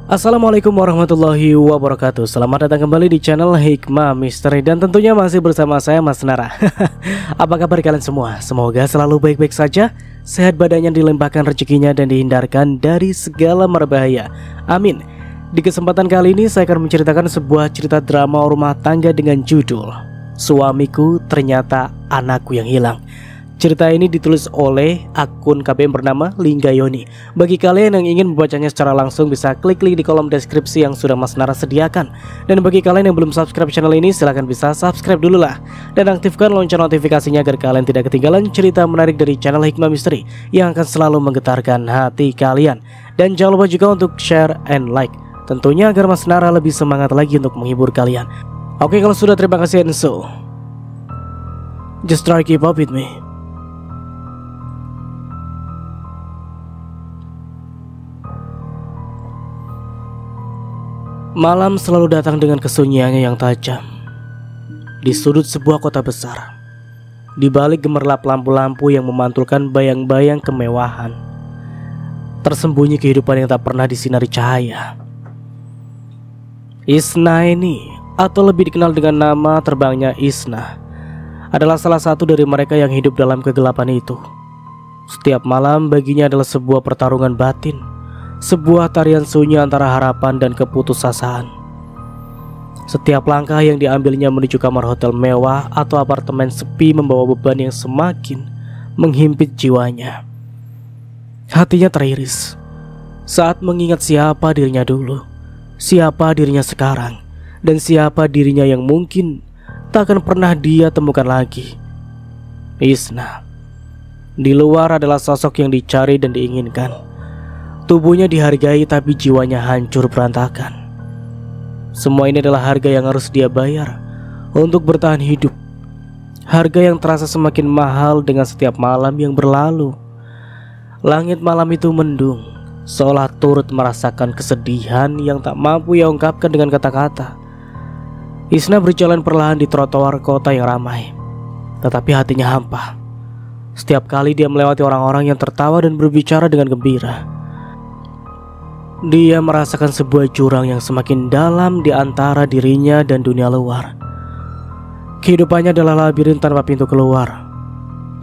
Assalamualaikum warahmatullahi wabarakatuh. Selamat datang kembali di channel Hikmah Misteri. Dan tentunya masih bersama saya Mas Nara. Apa kabar kalian semua? Semoga selalu baik-baik saja, sehat badannya, dilimpahkan rezekinya, dan dihindarkan dari segala berbahaya. Amin. Di kesempatan kali ini saya akan menceritakan sebuah cerita drama rumah tangga dengan judul Suamiku Ternyata Anakku Yang Hilang. Cerita ini ditulis oleh akun KBM bernama Linggayoni. Bagi kalian yang ingin membacanya secara langsung, bisa klik link di kolom deskripsi yang sudah Mas Nara sediakan. Dan bagi kalian yang belum subscribe channel ini, silahkan bisa subscribe dulu lah. Dan aktifkan lonceng notifikasinya agar kalian tidak ketinggalan cerita menarik dari channel Hikmah Misteri yang akan selalu menggetarkan hati kalian. Dan jangan lupa juga untuk share and like, tentunya agar Mas Nara lebih semangat lagi untuk menghibur kalian. Oke, kalau sudah, terima kasih, and so just try keep up with me. Malam selalu datang dengan kesunyiannya yang tajam. Di sudut sebuah kota besar, di balik gemerlap lampu-lampu yang memantulkan bayang-bayang kemewahan, tersembunyi kehidupan yang tak pernah disinari cahaya. Isnaini, atau lebih dikenal dengan nama terbangnya Isna, adalah salah satu dari mereka yang hidup dalam kegelapan itu. Setiap malam baginya adalah sebuah pertarungan batin, sebuah tarian sunyi antara harapan dan keputusasaan. Setiap langkah yang diambilnya menuju kamar hotel mewah atau apartemen sepi membawa beban yang semakin menghimpit jiwanya. Hatinya teriris saat mengingat siapa dirinya dulu, siapa dirinya sekarang, dan siapa dirinya yang mungkin tak akan pernah dia temukan lagi. Isna di luar adalah sosok yang dicari dan diinginkan. Tubuhnya dihargai tapi jiwanya hancur berantakan. Semua ini adalah harga yang harus dia bayar untuk bertahan hidup. Harga yang terasa semakin mahal dengan setiap malam yang berlalu. Langit malam itu mendung, seolah turut merasakan kesedihan yang tak mampu ia ungkapkan dengan kata-kata. Isna berjalan perlahan di trotoar kota yang ramai, tetapi hatinya hampa. Setiap kali dia melewati orang-orang yang tertawa dan berbicara dengan gembira, dia merasakan sebuah jurang yang semakin dalam di antara dirinya dan dunia luar. Kehidupannya adalah labirin tanpa pintu keluar,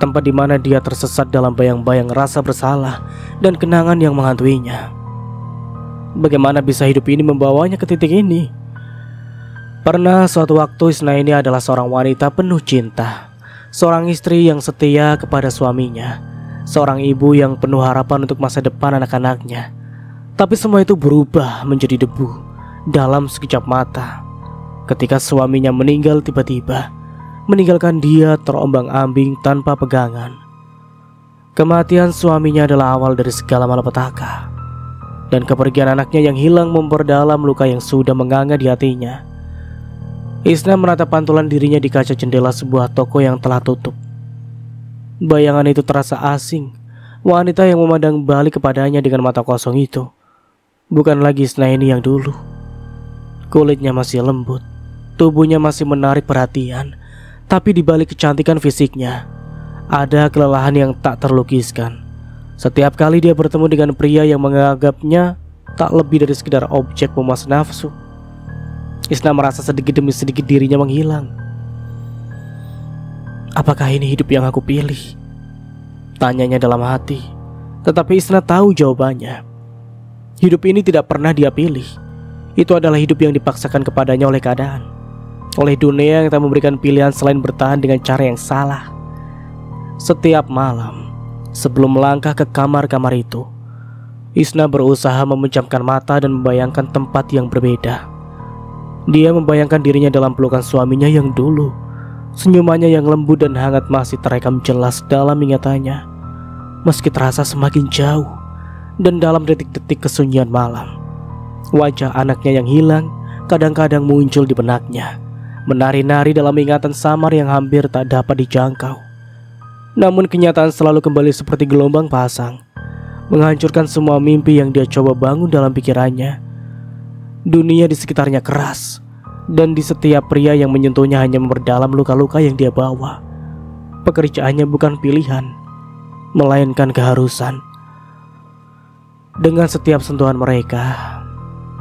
tempat di mana dia tersesat dalam bayang-bayang rasa bersalah dan kenangan yang menghantuinya. Bagaimana bisa hidup ini membawanya ke titik ini? Pernah suatu waktu Isnaini adalah seorang wanita penuh cinta, seorang istri yang setia kepada suaminya, seorang ibu yang penuh harapan untuk masa depan anak-anaknya. Tapi semua itu berubah menjadi debu dalam sekejap mata ketika suaminya meninggal tiba-tiba, meninggalkan dia terombang-ambing tanpa pegangan. Kematian suaminya adalah awal dari segala malapetaka, dan kepergian anaknya yang hilang memperdalam luka yang sudah menganga di hatinya. Isna menatap pantulan dirinya di kaca jendela sebuah toko yang telah tutup. Bayangan itu terasa asing. Wanita yang memandang balik kepadanya dengan mata kosong itu bukan lagi Isnaini yang dulu. Kulitnya masih lembut, tubuhnya masih menarik perhatian, tapi di balik kecantikan fisiknya ada kelelahan yang tak terlukiskan. Setiap kali dia bertemu dengan pria yang menganggapnya tak lebih dari sekedar objek pemuas nafsu, Isna merasa sedikit demi sedikit dirinya menghilang. Apakah ini hidup yang aku pilih? Tanyanya dalam hati, tetapi Isna tahu jawabannya. Hidup ini tidak pernah dia pilih. Itu adalah hidup yang dipaksakan kepadanya oleh keadaan, oleh dunia yang tak memberikan pilihan selain bertahan dengan cara yang salah. Setiap malam sebelum melangkah ke kamar-kamar itu, Isna berusaha memejamkan mata dan membayangkan tempat yang berbeda. Dia membayangkan dirinya dalam pelukan suaminya yang dulu. Senyumannya yang lembut dan hangat masih terekam jelas dalam ingatannya, meski terasa semakin jauh. Dan dalam detik-detik kesunyian malam, wajah anaknya yang hilang kadang-kadang muncul di benaknya, menari-nari dalam ingatan samar yang hampir tak dapat dijangkau. Namun kenyataan selalu kembali seperti gelombang pasang, menghancurkan semua mimpi yang dia coba bangun dalam pikirannya. Dunia di sekitarnya keras, dan di setiap pria yang menyentuhnya hanya memperdalam luka-luka yang dia bawa. Pekerjaannya bukan pilihan, melainkan keharusan. Dengan setiap sentuhan mereka,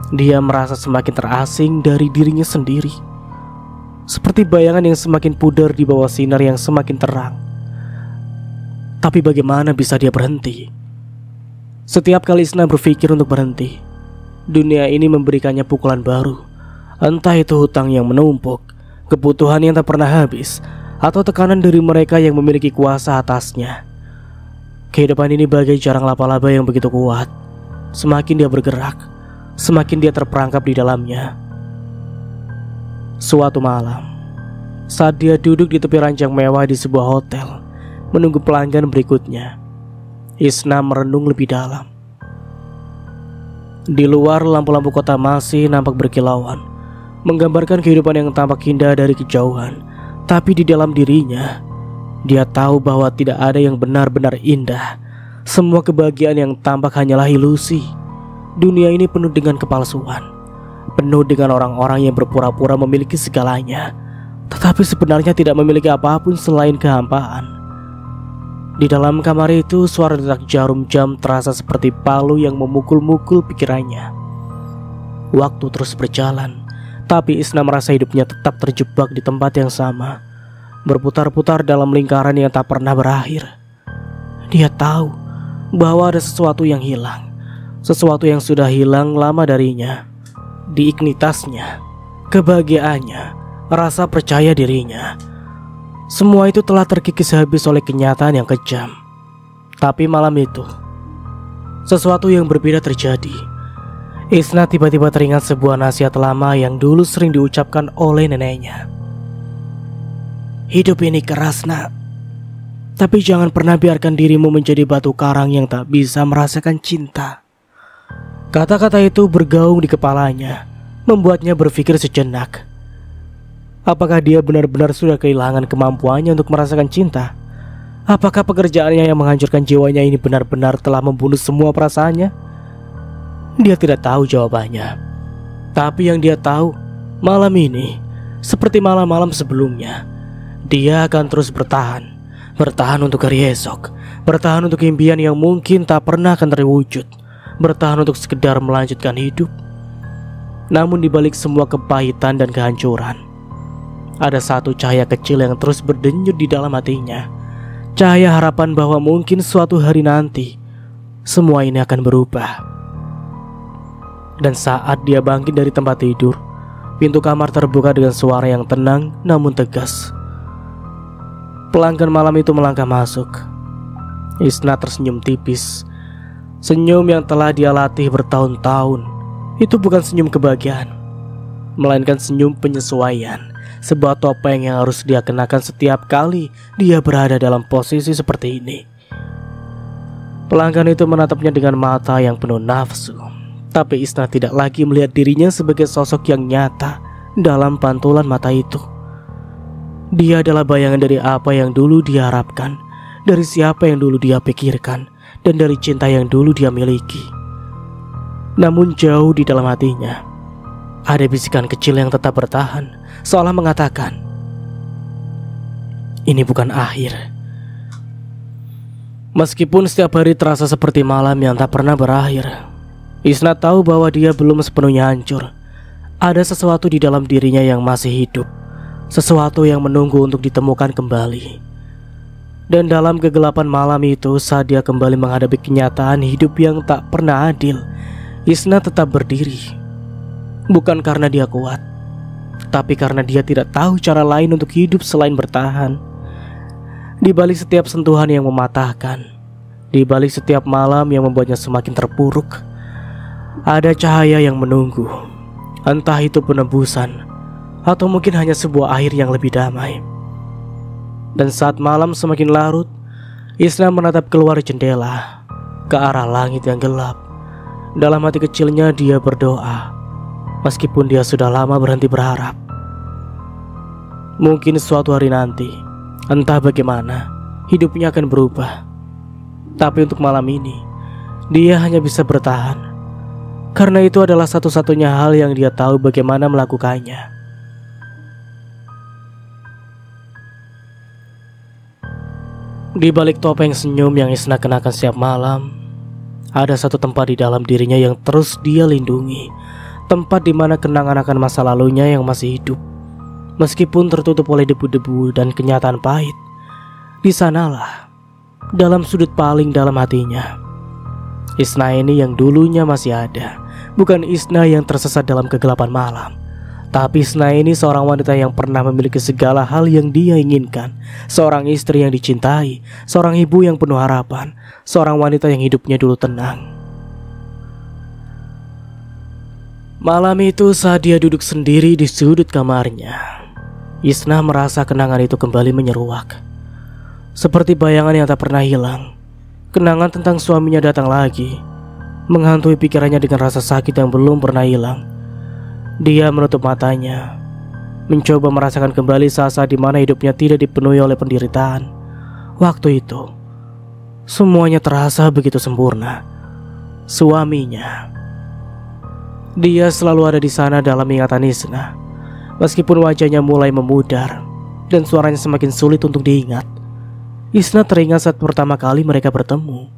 Dia merasa semakin terasing dari dirinya sendiri, seperti bayangan yang semakin pudar di bawah sinar yang semakin terang. Tapi bagaimana bisa dia berhenti? Setiap kali Isna berpikir untuk berhenti, dunia ini memberikannya pukulan baru. Entah itu hutang yang menumpuk, kebutuhan yang tak pernah habis, atau tekanan dari mereka yang memiliki kuasa atasnya. Kehidupan ini bagai jarang laba-laba yang begitu kuat. Semakin dia bergerak, semakin dia terperangkap di dalamnya. Suatu malam, saat dia duduk di tepi ranjang mewah di sebuah hotel, menunggu pelanggan berikutnya, Isna merenung lebih dalam. Di luar, lampu-lampu kota masih nampak berkilauan, menggambarkan kehidupan yang tampak indah dari kejauhan. Tapi di dalam dirinya, dia tahu bahwa tidak ada yang benar-benar indah. Semua kebahagiaan yang tampak hanyalah ilusi. Dunia ini penuh dengan kepalsuan, penuh dengan orang-orang yang berpura-pura memiliki segalanya, tetapi sebenarnya tidak memiliki apapun selain kehampaan. Di dalam kamar itu, suara detak jarum jam terasa seperti palu yang memukul-mukul pikirannya. Waktu terus berjalan, tapi Isna merasa hidupnya tetap terjebak di tempat yang sama, berputar-putar dalam lingkaran yang tak pernah berakhir. Dia tahu bahwa ada sesuatu yang hilang, sesuatu yang sudah hilang lama darinya. Dignitasnya, kebahagiaannya, rasa percaya dirinya, semua itu telah terkikis habis oleh kenyataan yang kejam. Tapi malam itu, sesuatu yang berbeda terjadi. Isna tiba-tiba teringat sebuah nasihat lama yang dulu sering diucapkan oleh neneknya. Hidup ini keras, nak, tapi jangan pernah biarkan dirimu menjadi batu karang yang tak bisa merasakan cinta. Kata-kata itu bergaung di kepalanya, membuatnya berpikir sejenak. Apakah dia benar-benar sudah kehilangan kemampuannya untuk merasakan cinta? Apakah pekerjaannya yang menghancurkan jiwanya ini benar-benar telah membunuh semua perasaannya? Dia tidak tahu jawabannya. Tapi yang dia tahu, malam ini, seperti malam-malam sebelumnya, dia akan terus bertahan. Bertahan untuk hari esok, bertahan untuk impian yang mungkin tak pernah akan terwujud, bertahan untuk sekedar melanjutkan hidup. Namun di balik semua kepahitan dan kehancuran, ada satu cahaya kecil yang terus berdenyut di dalam hatinya. Cahaya harapan bahwa mungkin suatu hari nanti semua ini akan berubah. Dan saat dia bangkit dari tempat tidur, pintu kamar terbuka dengan suara yang tenang namun tegas. Pelanggan malam itu melangkah masuk. Isna tersenyum tipis. Senyum yang telah dia latih bertahun-tahun. Itu bukan senyum kebahagiaan, melainkan senyum penyesuaian. Sebuah topeng yang harus dia kenakan setiap kali dia berada dalam posisi seperti ini. Pelanggan itu menatapnya dengan mata yang penuh nafsu. Tapi Isna tidak lagi melihat dirinya sebagai sosok yang nyata dalam pantulan mata itu. Dia adalah bayangan dari apa yang dulu dia harapkan, dari siapa yang dulu dia pikirkan, dan dari cinta yang dulu dia miliki. Namun jauh di dalam hatinya, ada bisikan kecil yang tetap bertahan, seolah mengatakan, ini bukan akhir. Meskipun setiap hari terasa seperti malam yang tak pernah berakhir, Isna tahu bahwa dia belum sepenuhnya hancur. Ada sesuatu di dalam dirinya yang masih hidup, sesuatu yang menunggu untuk ditemukan kembali. Dan dalam kegelapan malam itu, saat dia kembali menghadapi kenyataan hidup yang tak pernah adil, Isna tetap berdiri. Bukan karena dia kuat, tapi karena dia tidak tahu cara lain untuk hidup selain bertahan. Di balik setiap sentuhan yang mematahkan, di balik setiap malam yang membuatnya semakin terpuruk, ada cahaya yang menunggu. Entah itu penebusan, atau mungkin hanya sebuah akhir yang lebih damai. Dan saat malam semakin larut, Isna menatap keluar jendela, ke arah langit yang gelap. Dalam hati kecilnya dia berdoa, meskipun dia sudah lama berhenti berharap. Mungkin suatu hari nanti, entah bagaimana, hidupnya akan berubah. Tapi untuk malam ini, dia hanya bisa bertahan. Karena itu adalah satu-satunya hal yang dia tahu bagaimana melakukannya. Di balik topeng senyum yang Isna kenakan setiap malam, ada satu tempat di dalam dirinya yang terus dia lindungi. tempat di mana kenangan akan masa lalunya yang masih hidup, meskipun tertutup oleh debu-debu dan kenyataan pahit. Di sanalah, dalam sudut paling dalam hatinya, Isna ini yang dulunya masih ada. Bukan Isna yang tersesat dalam kegelapan malam, tapi Isna ini seorang wanita yang pernah memiliki segala hal yang dia inginkan. Seorang istri yang dicintai, seorang ibu yang penuh harapan, seorang wanita yang hidupnya dulu tenang. Malam itu saat dia duduk sendiri di sudut kamarnya, Isna merasa kenangan itu kembali menyeruak. Seperti bayangan yang tak pernah hilang, kenangan tentang suaminya datang lagi, menghantui pikirannya dengan rasa sakit yang belum pernah hilang. Dia menutup matanya, mencoba merasakan kembali saat-saat di mana hidupnya tidak dipenuhi oleh penderitaan. Waktu itu, semuanya terasa begitu sempurna. Suaminya, dia selalu ada di sana dalam ingatan Isna, meskipun wajahnya mulai memudar dan suaranya semakin sulit untuk diingat. Isna teringat saat pertama kali mereka bertemu.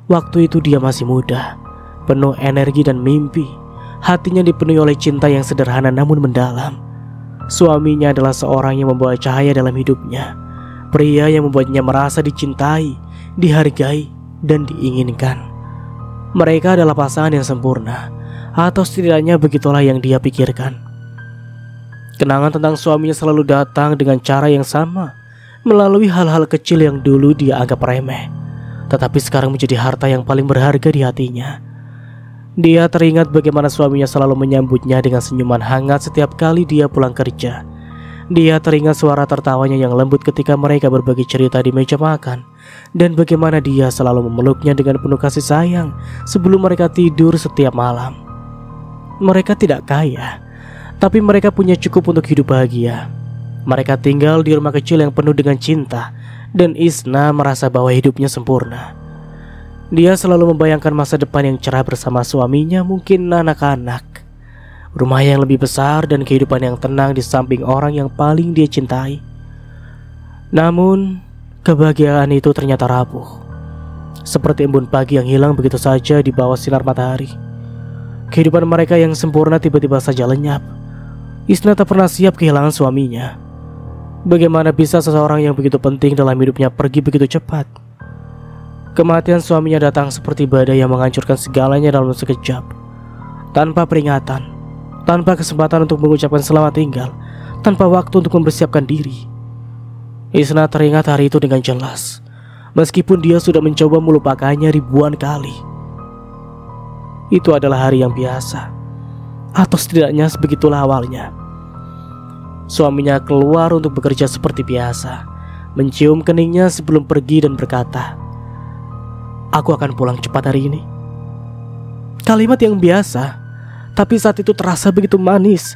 Waktu itu dia masih muda, penuh energi dan mimpi. Hatinya dipenuhi oleh cinta yang sederhana namun mendalam. Suaminya adalah seorang yang membawa cahaya dalam hidupnya, pria yang membuatnya merasa dicintai, dihargai, dan diinginkan. Mereka adalah pasangan yang sempurna, atau setidaknya begitulah yang dia pikirkan. Kenangan tentang suaminya selalu datang dengan cara yang sama, melalui hal-hal kecil yang dulu dia anggap remeh, tetapi sekarang menjadi harta yang paling berharga di hatinya. Dia teringat bagaimana suaminya selalu menyambutnya dengan senyuman hangat setiap kali dia pulang kerja. Dia teringat suara tertawanya yang lembut ketika mereka berbagi cerita di meja makan, dan bagaimana dia selalu memeluknya dengan penuh kasih sayang sebelum mereka tidur setiap malam. Mereka tidak kaya, tapi mereka punya cukup untuk hidup bahagia. Mereka tinggal di rumah kecil yang penuh dengan cinta, dan Isna merasa bahwa hidupnya sempurna. Dia selalu membayangkan masa depan yang cerah bersama suaminya, mungkin anak-anak, rumah yang lebih besar, dan kehidupan yang tenang di samping orang yang paling dia cintai. Namun, kebahagiaan itu ternyata rapuh, seperti embun pagi yang hilang begitu saja di bawah sinar matahari. Kehidupan mereka yang sempurna tiba-tiba saja lenyap. Isna tak pernah siap kehilangan suaminya. Bagaimana bisa seseorang yang begitu penting dalam hidupnya pergi begitu cepat? Kematian suaminya datang seperti badai yang menghancurkan segalanya dalam sekejap. Tanpa peringatan, tanpa kesempatan untuk mengucapkan selamat tinggal, tanpa waktu untuk mempersiapkan diri. Isna teringat hari itu dengan jelas, meskipun dia sudah mencoba melupakannya ribuan kali. Itu adalah hari yang biasa, atau setidaknya sebegitulah awalnya. Suaminya keluar untuk bekerja seperti biasa, mencium keningnya sebelum pergi dan berkata, "Aku akan pulang cepat hari ini." Kalimat yang biasa, tapi saat itu terasa begitu manis.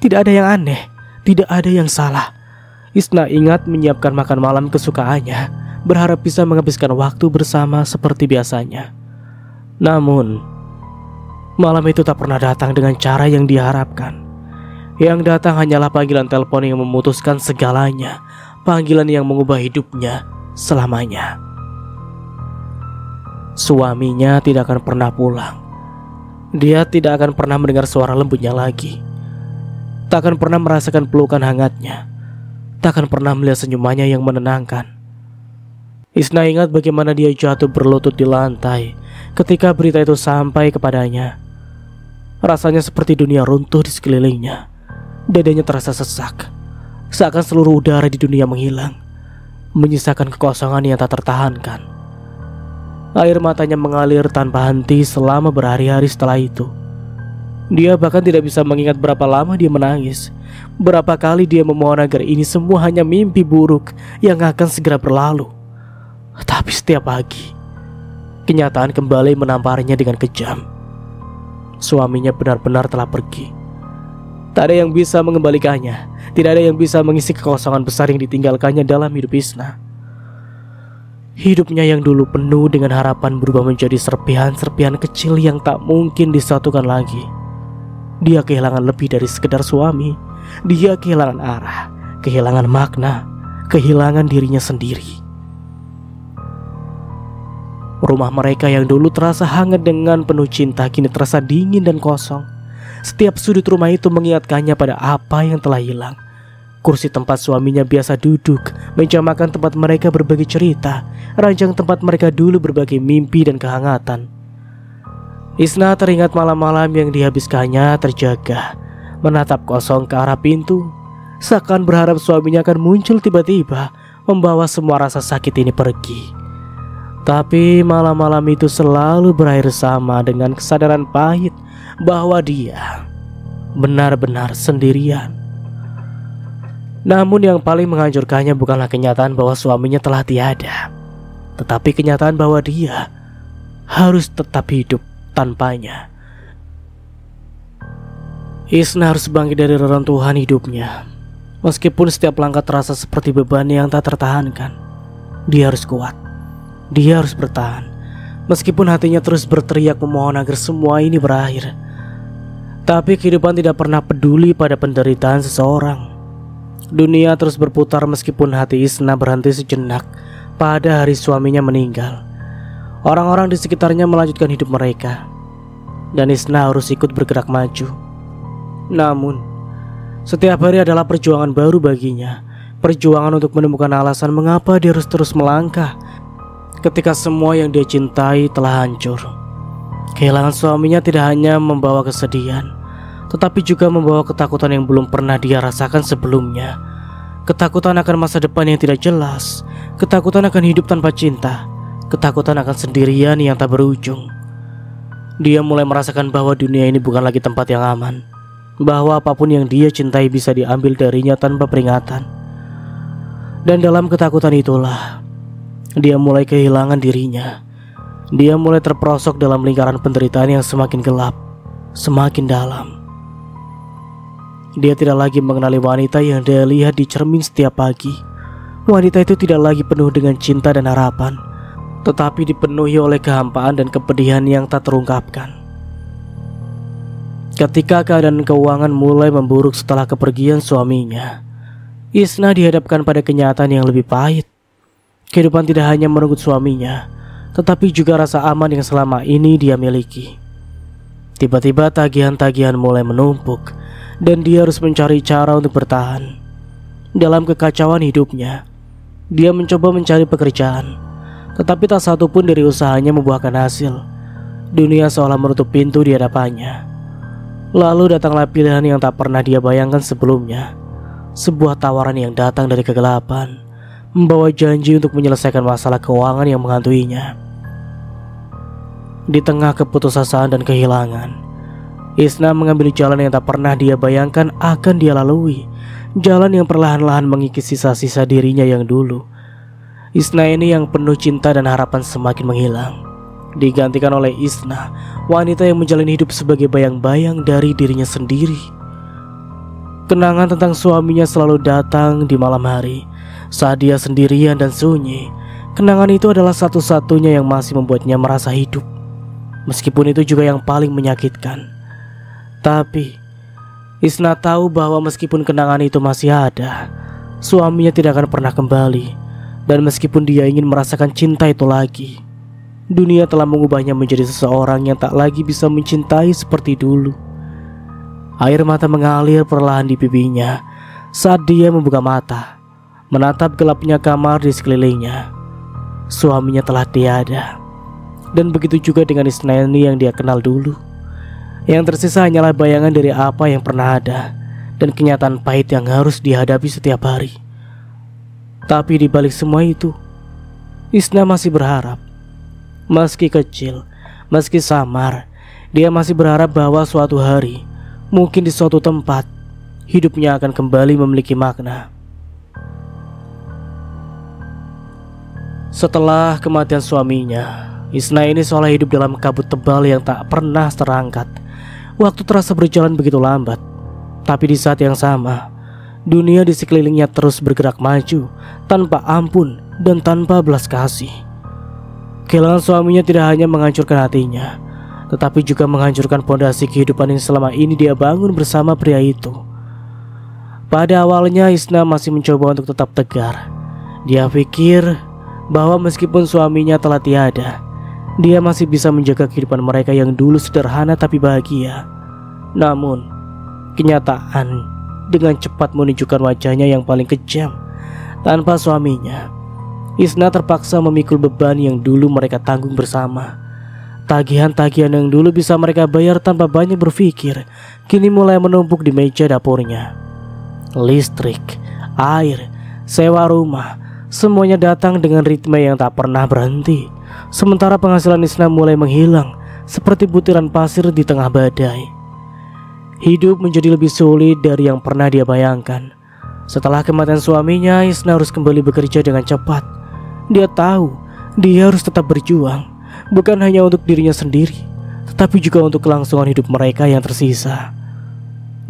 Tidak ada yang aneh, tidak ada yang salah. Isna ingat menyiapkan makan malam kesukaannya, berharap bisa menghabiskan waktu bersama seperti biasanya. Namun, malam itu tak pernah datang dengan cara yang diharapkan. Yang datang hanyalah panggilan telepon yang memutuskan segalanya, panggilan yang mengubah hidupnya selamanya. Suaminya tidak akan pernah pulang. Dia tidak akan pernah mendengar suara lembutnya lagi. Tak akan pernah merasakan pelukan hangatnya. Tak akan pernah melihat senyumannya yang menenangkan. Isna ingat bagaimana dia jatuh berlutut di lantai ketika berita itu sampai kepadanya. Rasanya seperti dunia runtuh di sekelilingnya. Dadanya terasa sesak, seakan seluruh udara di dunia menghilang, menyisakan kekosongan yang tak tertahankan. Air matanya mengalir tanpa henti selama berhari-hari setelah itu. Dia bahkan tidak bisa mengingat berapa lama dia menangis, berapa kali dia memohon agar ini semua hanya mimpi buruk yang akan segera berlalu. Tapi setiap pagi, kenyataan kembali menamparnya dengan kejam. Suaminya benar-benar telah pergi. Tak ada yang bisa mengembalikannya. Tidak ada yang bisa mengisi kekosongan besar yang ditinggalkannya dalam hidup Isna. Hidupnya yang dulu penuh dengan harapan berubah menjadi serpihan-serpihan kecil yang tak mungkin disatukan lagi. Dia kehilangan lebih dari sekedar suami. Dia kehilangan arah, kehilangan makna, kehilangan dirinya sendiri. Rumah mereka yang dulu terasa hangat dengan penuh cinta kini terasa dingin dan kosong. Setiap sudut rumah itu mengingatkannya pada apa yang telah hilang. Kursi tempat suaminya biasa duduk, meja makan tempat mereka berbagi cerita, ranjang tempat mereka dulu berbagi mimpi dan kehangatan. Isna teringat malam-malam yang dihabiskannya terjaga, menatap kosong ke arah pintu, seakan berharap suaminya akan muncul tiba-tiba, membawa semua rasa sakit ini pergi. Tapi malam-malam itu selalu berakhir sama dengan kesadaran pahit bahwa dia benar-benar sendirian. Namun yang paling menghancurkannya bukanlah kenyataan bahwa suaminya telah tiada, tetapi kenyataan bahwa dia harus tetap hidup tanpanya. Isna harus bangkit dari reruntuhan hidupnya. Meskipun setiap langkah terasa seperti beban yang tak tertahankan, dia harus kuat. Dia harus bertahan. Meskipun hatinya terus berteriak memohon agar semua ini berakhir. Tapi kehidupan tidak pernah peduli pada penderitaan seseorang. Dunia terus berputar meskipun hati Isna berhenti sejenak pada hari suaminya meninggal. Orang-orang di sekitarnya melanjutkan hidup mereka, dan Isna harus ikut bergerak maju. Namun, setiap hari adalah perjuangan baru baginya. Perjuangan untuk menemukan alasan mengapa dia harus terus melangkah ketika semua yang dia cintai telah hancur. Kehilangan suaminya tidak hanya membawa kesedihan, tetapi juga membawa ketakutan yang belum pernah dia rasakan sebelumnya. Ketakutan akan masa depan yang tidak jelas, ketakutan akan hidup tanpa cinta, ketakutan akan sendirian yang tak berujung. Dia mulai merasakan bahwa dunia ini bukan lagi tempat yang aman, bahwa apapun yang dia cintai bisa diambil darinya tanpa peringatan. Dan dalam ketakutan itulah dia mulai kehilangan dirinya. Dia mulai terperosok dalam lingkaran penderitaan yang semakin gelap, semakin dalam. Dia tidak lagi mengenali wanita yang dia lihat di cermin setiap pagi. Wanita itu tidak lagi penuh dengan cinta dan harapan, tetapi dipenuhi oleh kehampaan dan kepedihan yang tak terungkapkan. Ketika keadaan keuangan mulai memburuk setelah kepergian suaminya, Isna dihadapkan pada kenyataan yang lebih pahit. Kehidupan tidak hanya merenggut suaminya, tetapi juga rasa aman yang selama ini dia miliki. Tiba-tiba tagihan-tagihan mulai menumpuk, dan dia harus mencari cara untuk bertahan. Dalam kekacauan hidupnya, dia mencoba mencari pekerjaan, tetapi tak satu pun dari usahanya membuahkan hasil. Dunia seolah menutup pintu di hadapannya. Lalu datanglah pilihan yang tak pernah dia bayangkan sebelumnya. Sebuah tawaran yang datang dari kegelapan, membawa janji untuk menyelesaikan masalah keuangan yang menghantuinya. Di tengah keputusasaan dan kehilangan, Isna mengambil jalan yang tak pernah dia bayangkan akan dia lalui. Jalan yang perlahan-lahan mengikis sisa-sisa dirinya yang dulu. Isna ini yang penuh cinta dan harapan semakin menghilang, digantikan oleh Isna, wanita yang menjalani hidup sebagai bayang-bayang dari dirinya sendiri. Kenangan tentang suaminya selalu datang di malam hari, saat dia sendirian dan sunyi. Kenangan itu adalah satu-satunya yang masih membuatnya merasa hidup, meskipun itu juga yang paling menyakitkan. Tapi Isna tahu bahwa meskipun kenangan itu masih ada, suaminya tidak akan pernah kembali. Dan meskipun dia ingin merasakan cinta itu lagi, dunia telah mengubahnya menjadi seseorang yang tak lagi bisa mencintai seperti dulu. Air mata mengalir perlahan di pipinya saat dia membuka mata, menatap gelapnya kamar di sekelilingnya. Suaminya telah tiada, dan begitu juga dengan Isna yang dia kenal dulu. Yang tersisa hanyalah bayangan dari apa yang pernah ada, dan kenyataan pahit yang harus dihadapi setiap hari. Tapi di balik semua itu, Isna masih berharap. Meski kecil, meski samar, dia masih berharap bahwa suatu hari, mungkin di suatu tempat, hidupnya akan kembali memiliki makna. Setelah kematian suaminya, Isna ini seolah hidup dalam kabut tebal yang tak pernah terangkat. Waktu terasa berjalan begitu lambat, tapi di saat yang sama, dunia di sekelilingnya terus bergerak maju tanpa ampun dan tanpa belas kasih. Kehilangan suaminya tidak hanya menghancurkan hatinya, tetapi juga menghancurkan pondasi kehidupan yang selama ini dia bangun bersama pria itu. Pada awalnya Isna masih mencoba untuk tetap tegar. Dia pikir bahwa meskipun suaminya telah tiada, dia masih bisa menjaga kehidupan mereka yang dulu sederhana tapi bahagia. Namun, kenyataan dengan cepat menunjukkan wajahnya yang paling kejam. Tanpa suaminya, Isna terpaksa memikul beban yang dulu mereka tanggung bersama. Tagihan-tagihan yang dulu bisa mereka bayar tanpa banyak berpikir, kini mulai menumpuk di meja dapurnya. Listrik, air, sewa rumah, semuanya datang dengan ritme yang tak pernah berhenti. Sementara penghasilan Isna mulai menghilang seperti butiran pasir di tengah badai. Hidup menjadi lebih sulit dari yang pernah dia bayangkan. Setelah kematian suaminya, Isna harus kembali bekerja dengan cepat. Dia tahu dia harus tetap berjuang, bukan hanya untuk dirinya sendiri, tetapi juga untuk kelangsungan hidup mereka yang tersisa.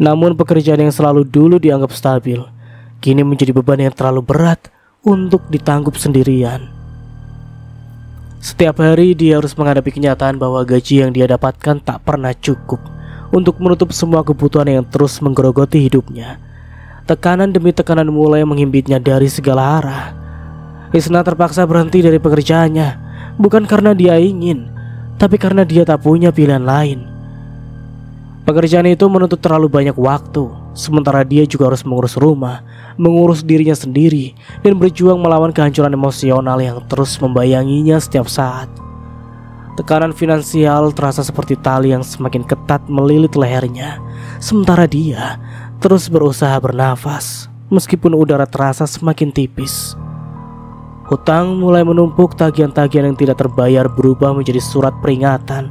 Namun pekerjaan yang selalu dulu dianggap stabil, kini menjadi beban yang terlalu berat untuk ditanggup sendirian. Setiap hari dia harus menghadapi kenyataan bahwa gaji yang dia dapatkan tak pernah cukup untuk menutup semua kebutuhan yang terus menggerogoti hidupnya. Tekanan demi tekanan mulai menghimpitnya dari segala arah. Isna terpaksa berhenti dari pekerjaannya, bukan karena dia ingin, tapi karena dia tak punya pilihan lain. Pekerjaan itu menuntut terlalu banyak waktu, sementara dia juga harus mengurus rumah, mengurus dirinya sendiri, dan berjuang melawan kehancuran emosional yang terus membayanginya setiap saat. Tekanan finansial terasa seperti tali yang semakin ketat melilit lehernya, sementara dia terus berusaha bernafas, meskipun udara terasa semakin tipis. Hutang mulai menumpuk, tagihan-tagihan yang tidak terbayar berubah menjadi surat peringatan,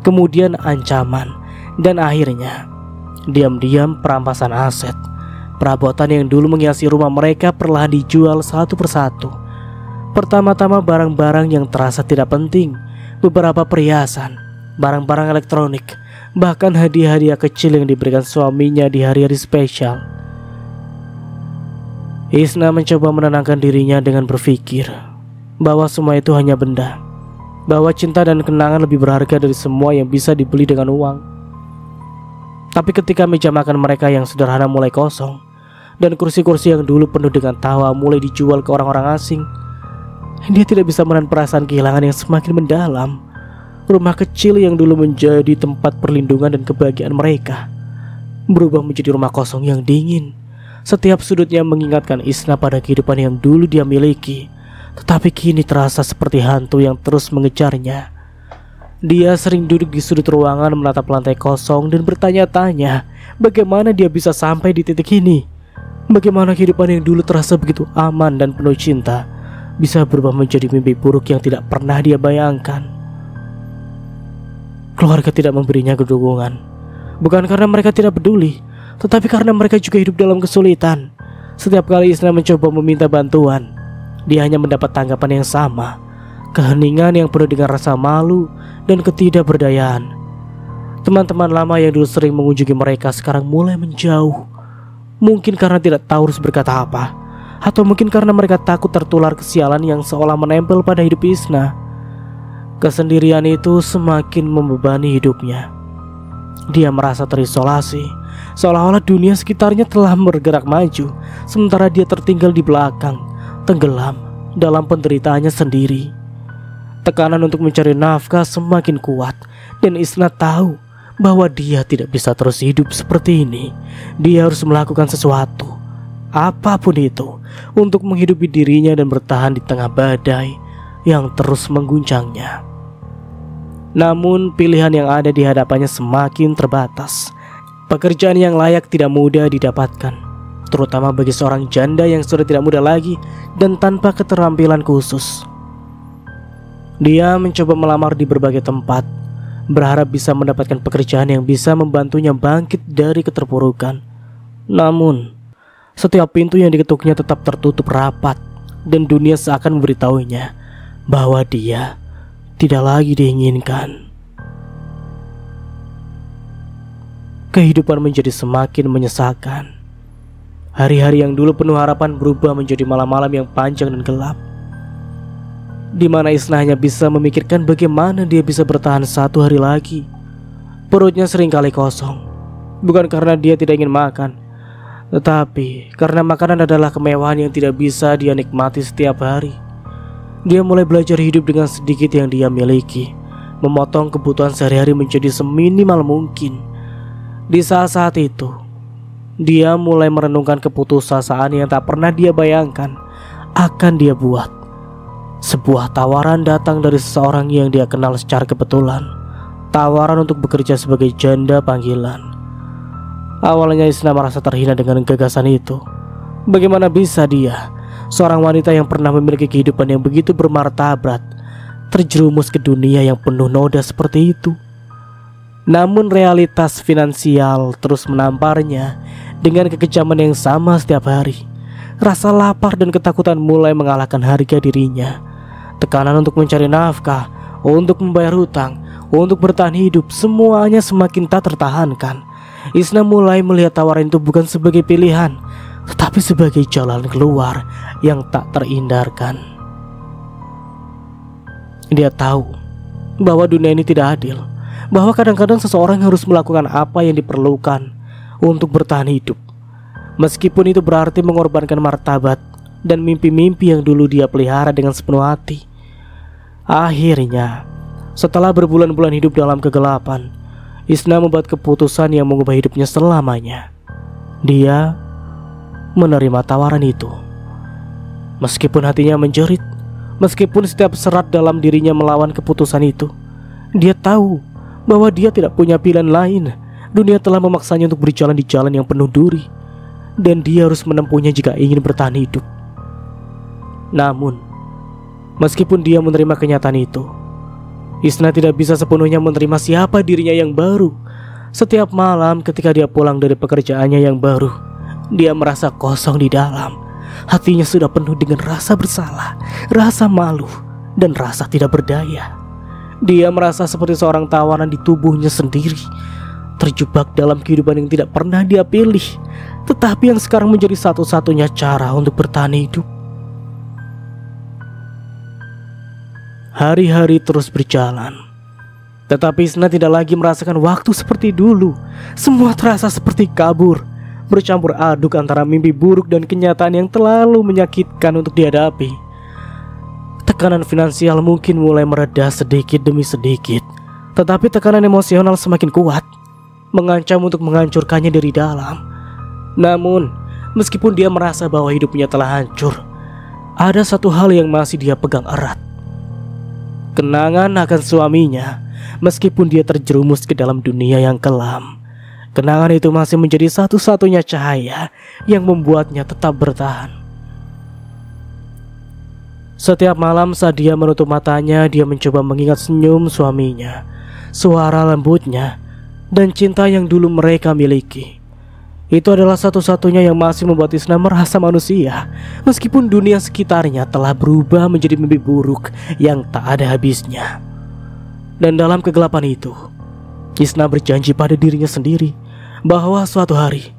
kemudian ancaman, dan akhirnya diam-diam perampasan aset. Perabotan yang dulu menghiasi rumah mereka perlahan dijual satu persatu. Pertama-tama barang-barang yang terasa tidak penting, beberapa perhiasan, barang-barang elektronik, bahkan hadiah-hadiah kecil yang diberikan suaminya di hari-hari spesial. Isna mencoba menenangkan dirinya dengan berpikir bahwa semua itu hanya benda, bahwa cinta dan kenangan lebih berharga dari semua yang bisa dibeli dengan uang. Tapi ketika meja makan mereka yang sederhana mulai kosong, dan kursi-kursi yang dulu penuh dengan tawa mulai dijual ke orang-orang asing, dia tidak bisa menahan perasaan kehilangan yang semakin mendalam. Rumah kecil yang dulu menjadi tempat perlindungan dan kebahagiaan mereka berubah menjadi rumah kosong yang dingin. Setiap sudutnya mengingatkan Isna pada kehidupan yang dulu dia miliki, tetapi kini terasa seperti hantu yang terus mengejarnya. Dia sering duduk di sudut ruangan menatap lantai kosong dan bertanya-tanya bagaimana dia bisa sampai di titik ini. Bagaimana kehidupan yang dulu terasa begitu aman dan penuh cinta bisa berubah menjadi mimpi buruk yang tidak pernah dia bayangkan. Keluarga tidak memberinya dukungan, bukan karena mereka tidak peduli, tetapi karena mereka juga hidup dalam kesulitan. Setiap kali Isna mencoba meminta bantuan, dia hanya mendapat tanggapan yang sama, keheningan yang penuh dengan rasa malu dan ketidakberdayaan. Teman-teman lama yang dulu sering mengunjungi mereka sekarang mulai menjauh, mungkin karena tidak tahu harus berkata apa, atau mungkin karena mereka takut tertular kesialan yang seolah menempel pada hidup Isna. Kesendirian itu semakin membebani hidupnya. Dia merasa terisolasi, seolah-olah dunia sekitarnya telah bergerak maju, sementara dia tertinggal di belakang, tenggelam dalam penderitaannya sendiri. Tekanan untuk mencari nafkah semakin kuat, dan Isna tahu bahwa dia tidak bisa terus hidup seperti ini. Dia harus melakukan sesuatu, apapun itu, untuk menghidupi dirinya dan bertahan di tengah badai yang terus mengguncangnya. Namun pilihan yang ada di hadapannya semakin terbatas. Pekerjaan yang layak tidak mudah didapatkan, terutama bagi seorang janda yang sudah tidak muda lagi dan tanpa keterampilan khusus. Dia mencoba melamar di berbagai tempat, berharap bisa mendapatkan pekerjaan yang bisa membantunya bangkit dari keterpurukan. Namun setiap pintu yang diketuknya tetap tertutup rapat, dan dunia seakan memberitahunya bahwa dia tidak lagi diinginkan. Kehidupan menjadi semakin menyesalkan. Hari-hari yang dulu penuh harapan berubah menjadi malam-malam yang panjang dan gelap, di mana Isna hanya bisa memikirkan bagaimana dia bisa bertahan satu hari lagi. Perutnya seringkali kosong, bukan karena dia tidak ingin makan, tetapi karena makanan adalah kemewahan yang tidak bisa dia nikmati setiap hari. Dia mulai belajar hidup dengan sedikit yang dia miliki, memotong kebutuhan sehari-hari menjadi seminimal mungkin. Di saat-saat itu, dia mulai merenungkan keputusasaan yang tak pernah dia bayangkan akan dia buat. Sebuah tawaran datang dari seseorang yang dia kenal secara kebetulan. Tawaran untuk bekerja sebagai janda panggilan. Awalnya Isna merasa terhina dengan gagasan itu. Bagaimana bisa dia, seorang wanita yang pernah memiliki kehidupan yang begitu bermartabat, terjerumus ke dunia yang penuh noda seperti itu. Namun realitas finansial terus menamparnya dengan kekejaman yang sama setiap hari. Rasa lapar dan ketakutan mulai mengalahkan harga dirinya. Tekanan untuk mencari nafkah, untuk membayar hutang, untuk bertahan hidup, semuanya semakin tak tertahankan. Isna mulai melihat tawaran itu bukan sebagai pilihan, tetapi sebagai jalan keluar yang tak terhindarkan. Dia tahu bahwa dunia ini tidak adil, bahwa kadang-kadang seseorang harus melakukan apa yang diperlukan untuk bertahan hidup, meskipun itu berarti mengorbankan martabat dan mimpi-mimpi yang dulu dia pelihara dengan sepenuh hati. Akhirnya, setelah berbulan-bulan hidup dalam kegelapan, Isna membuat keputusan yang mengubah hidupnya selamanya. Dia menerima tawaran itu. Meskipun hatinya menjerit, meskipun setiap serat dalam dirinya melawan keputusan itu, dia tahu bahwa dia tidak punya pilihan lain. Dunia telah memaksanya untuk berjalan di jalan yang penuh duri, dan dia harus menempuhnya jika ingin bertahan hidup. Namun, meskipun dia menerima kenyataan itu, Isna tidak bisa sepenuhnya menerima siapa dirinya yang baru. Setiap malam ketika dia pulang dari pekerjaannya yang baru, dia merasa kosong di dalam. Hatinya sudah penuh dengan rasa bersalah, rasa malu, dan rasa tidak berdaya. Dia merasa seperti seorang tawanan di tubuhnya sendiri, terjebak dalam kehidupan yang tidak pernah dia pilih, tetapi yang sekarang menjadi satu-satunya cara untuk bertahan hidup. Hari-hari terus berjalan, tetapi Isna tidak lagi merasakan waktu seperti dulu. Semua terasa seperti kabur, bercampur aduk antara mimpi buruk dan kenyataan yang terlalu menyakitkan untuk dihadapi. Tekanan finansial mungkin mulai mereda sedikit demi sedikit, tetapi tekanan emosional semakin kuat, mengancam untuk menghancurkannya dari dalam. Namun, meskipun dia merasa bahwa hidupnya telah hancur, ada satu hal yang masih dia pegang erat. Kenangan akan suaminya, meskipun dia terjerumus ke dalam dunia yang kelam. Kenangan itu masih menjadi satu-satunya cahaya yang membuatnya tetap bertahan. Setiap malam saat dia menutup matanya, dia mencoba mengingat senyum suaminya, suara lembutnya, dan cinta yang dulu mereka miliki. Itu adalah satu-satunya yang masih membuat Isna merasa manusia, meskipun dunia sekitarnya telah berubah menjadi mimpi buruk yang tak ada habisnya. Dan dalam kegelapan itu, Isna berjanji pada dirinya sendiri bahwa suatu hari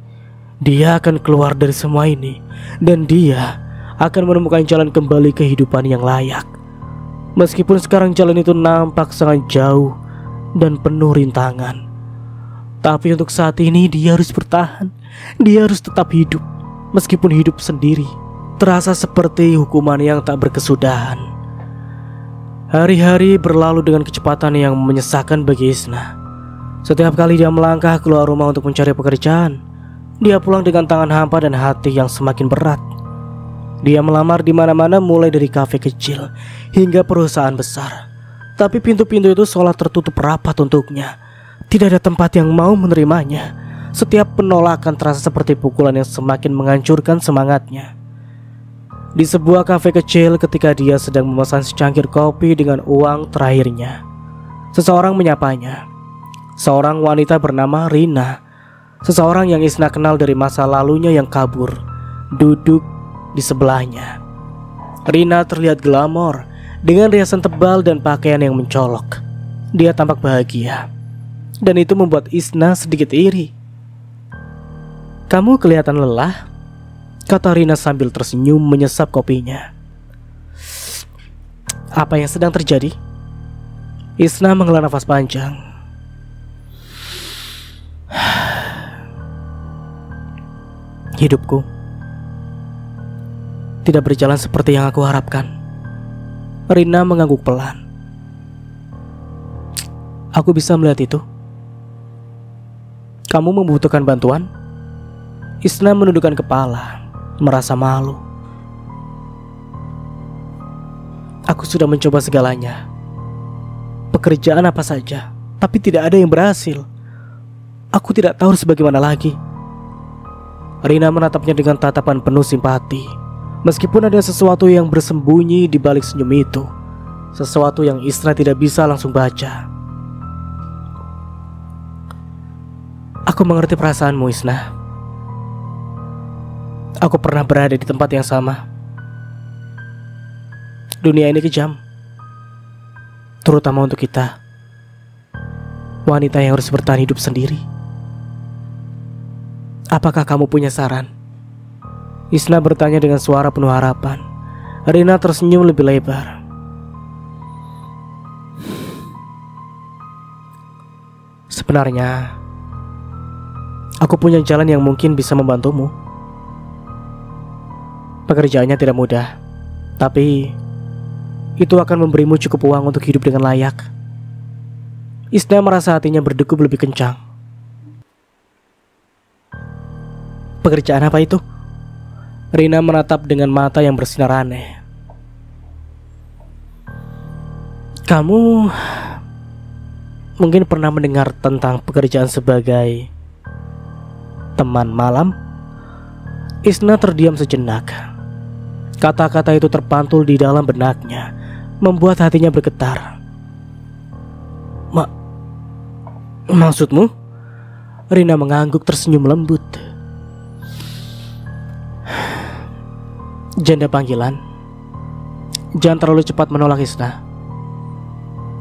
dia akan keluar dari semua ini, dan dia akan menemukan jalan kembali kehidupan yang layak. Meskipun sekarang jalan itu nampak sangat jauh dan penuh rintangan, tapi untuk saat ini dia harus bertahan. Dia harus tetap hidup, meskipun hidup sendiri terasa seperti hukuman yang tak berkesudahan. Hari-hari berlalu dengan kecepatan yang menyesakan bagi Isna. Setiap kali dia melangkah keluar rumah untuk mencari pekerjaan, dia pulang dengan tangan hampa dan hati yang semakin berat. Dia melamar di mana-mana, mulai dari kafe kecil hingga perusahaan besar, tapi pintu-pintu itu seolah tertutup rapat untuknya. Tidak ada tempat yang mau menerimanya. Setiap penolakan terasa seperti pukulan yang semakin menghancurkan semangatnya. Di sebuah kafe kecil, ketika dia sedang memesan secangkir kopi dengan uang terakhirnya, seseorang menyapanya. Seorang wanita bernama Rina, seseorang yang Isna kenal dari masa lalunya yang kabur, duduk di sebelahnya. Rina terlihat glamor dengan riasan tebal dan pakaian yang mencolok. Dia tampak bahagia, dan itu membuat Isna sedikit iri. "Kamu kelihatan lelah," kata Rina sambil tersenyum menyesap kopinya. "Apa yang sedang terjadi?" Isna menghela nafas panjang. "Hidupku tidak berjalan seperti yang aku harapkan." Rina mengangguk pelan. "Aku bisa melihat itu." Kamu membutuhkan bantuan? Isna menundukkan kepala, merasa malu. Aku sudah mencoba segalanya. Pekerjaan apa saja, tapi tidak ada yang berhasil. Aku tidak tahu harus bagaimana lagi. Rina menatapnya dengan tatapan penuh simpati. Meskipun ada sesuatu yang bersembunyi di balik senyum itu, sesuatu yang Isna tidak bisa langsung baca. Aku mengerti perasaanmu, Isna. Aku pernah berada di tempat yang sama. Dunia ini kejam, terutama untuk kita, wanita yang harus bertahan hidup sendiri. Apakah kamu punya saran? Isna bertanya dengan suara penuh harapan. Rina tersenyum lebih lebar. Sebenarnya, aku punya jalan yang mungkin bisa membantumu. Pekerjaannya tidak mudah, tapi itu akan memberimu cukup uang untuk hidup dengan layak. Isna merasa hatinya berdegup lebih kencang. Pekerjaan apa itu? Rina menatap dengan mata yang bersinar aneh. Kamu mungkin pernah mendengar tentang pekerjaan sebagai teman malam? Isna terdiam sejenak. Kata-kata itu terpantul di dalam benaknya, membuat hatinya bergetar. Maksudmu? Rina mengangguk tersenyum lembut. Janda panggilan. Jangan terlalu cepat menolak, Isna.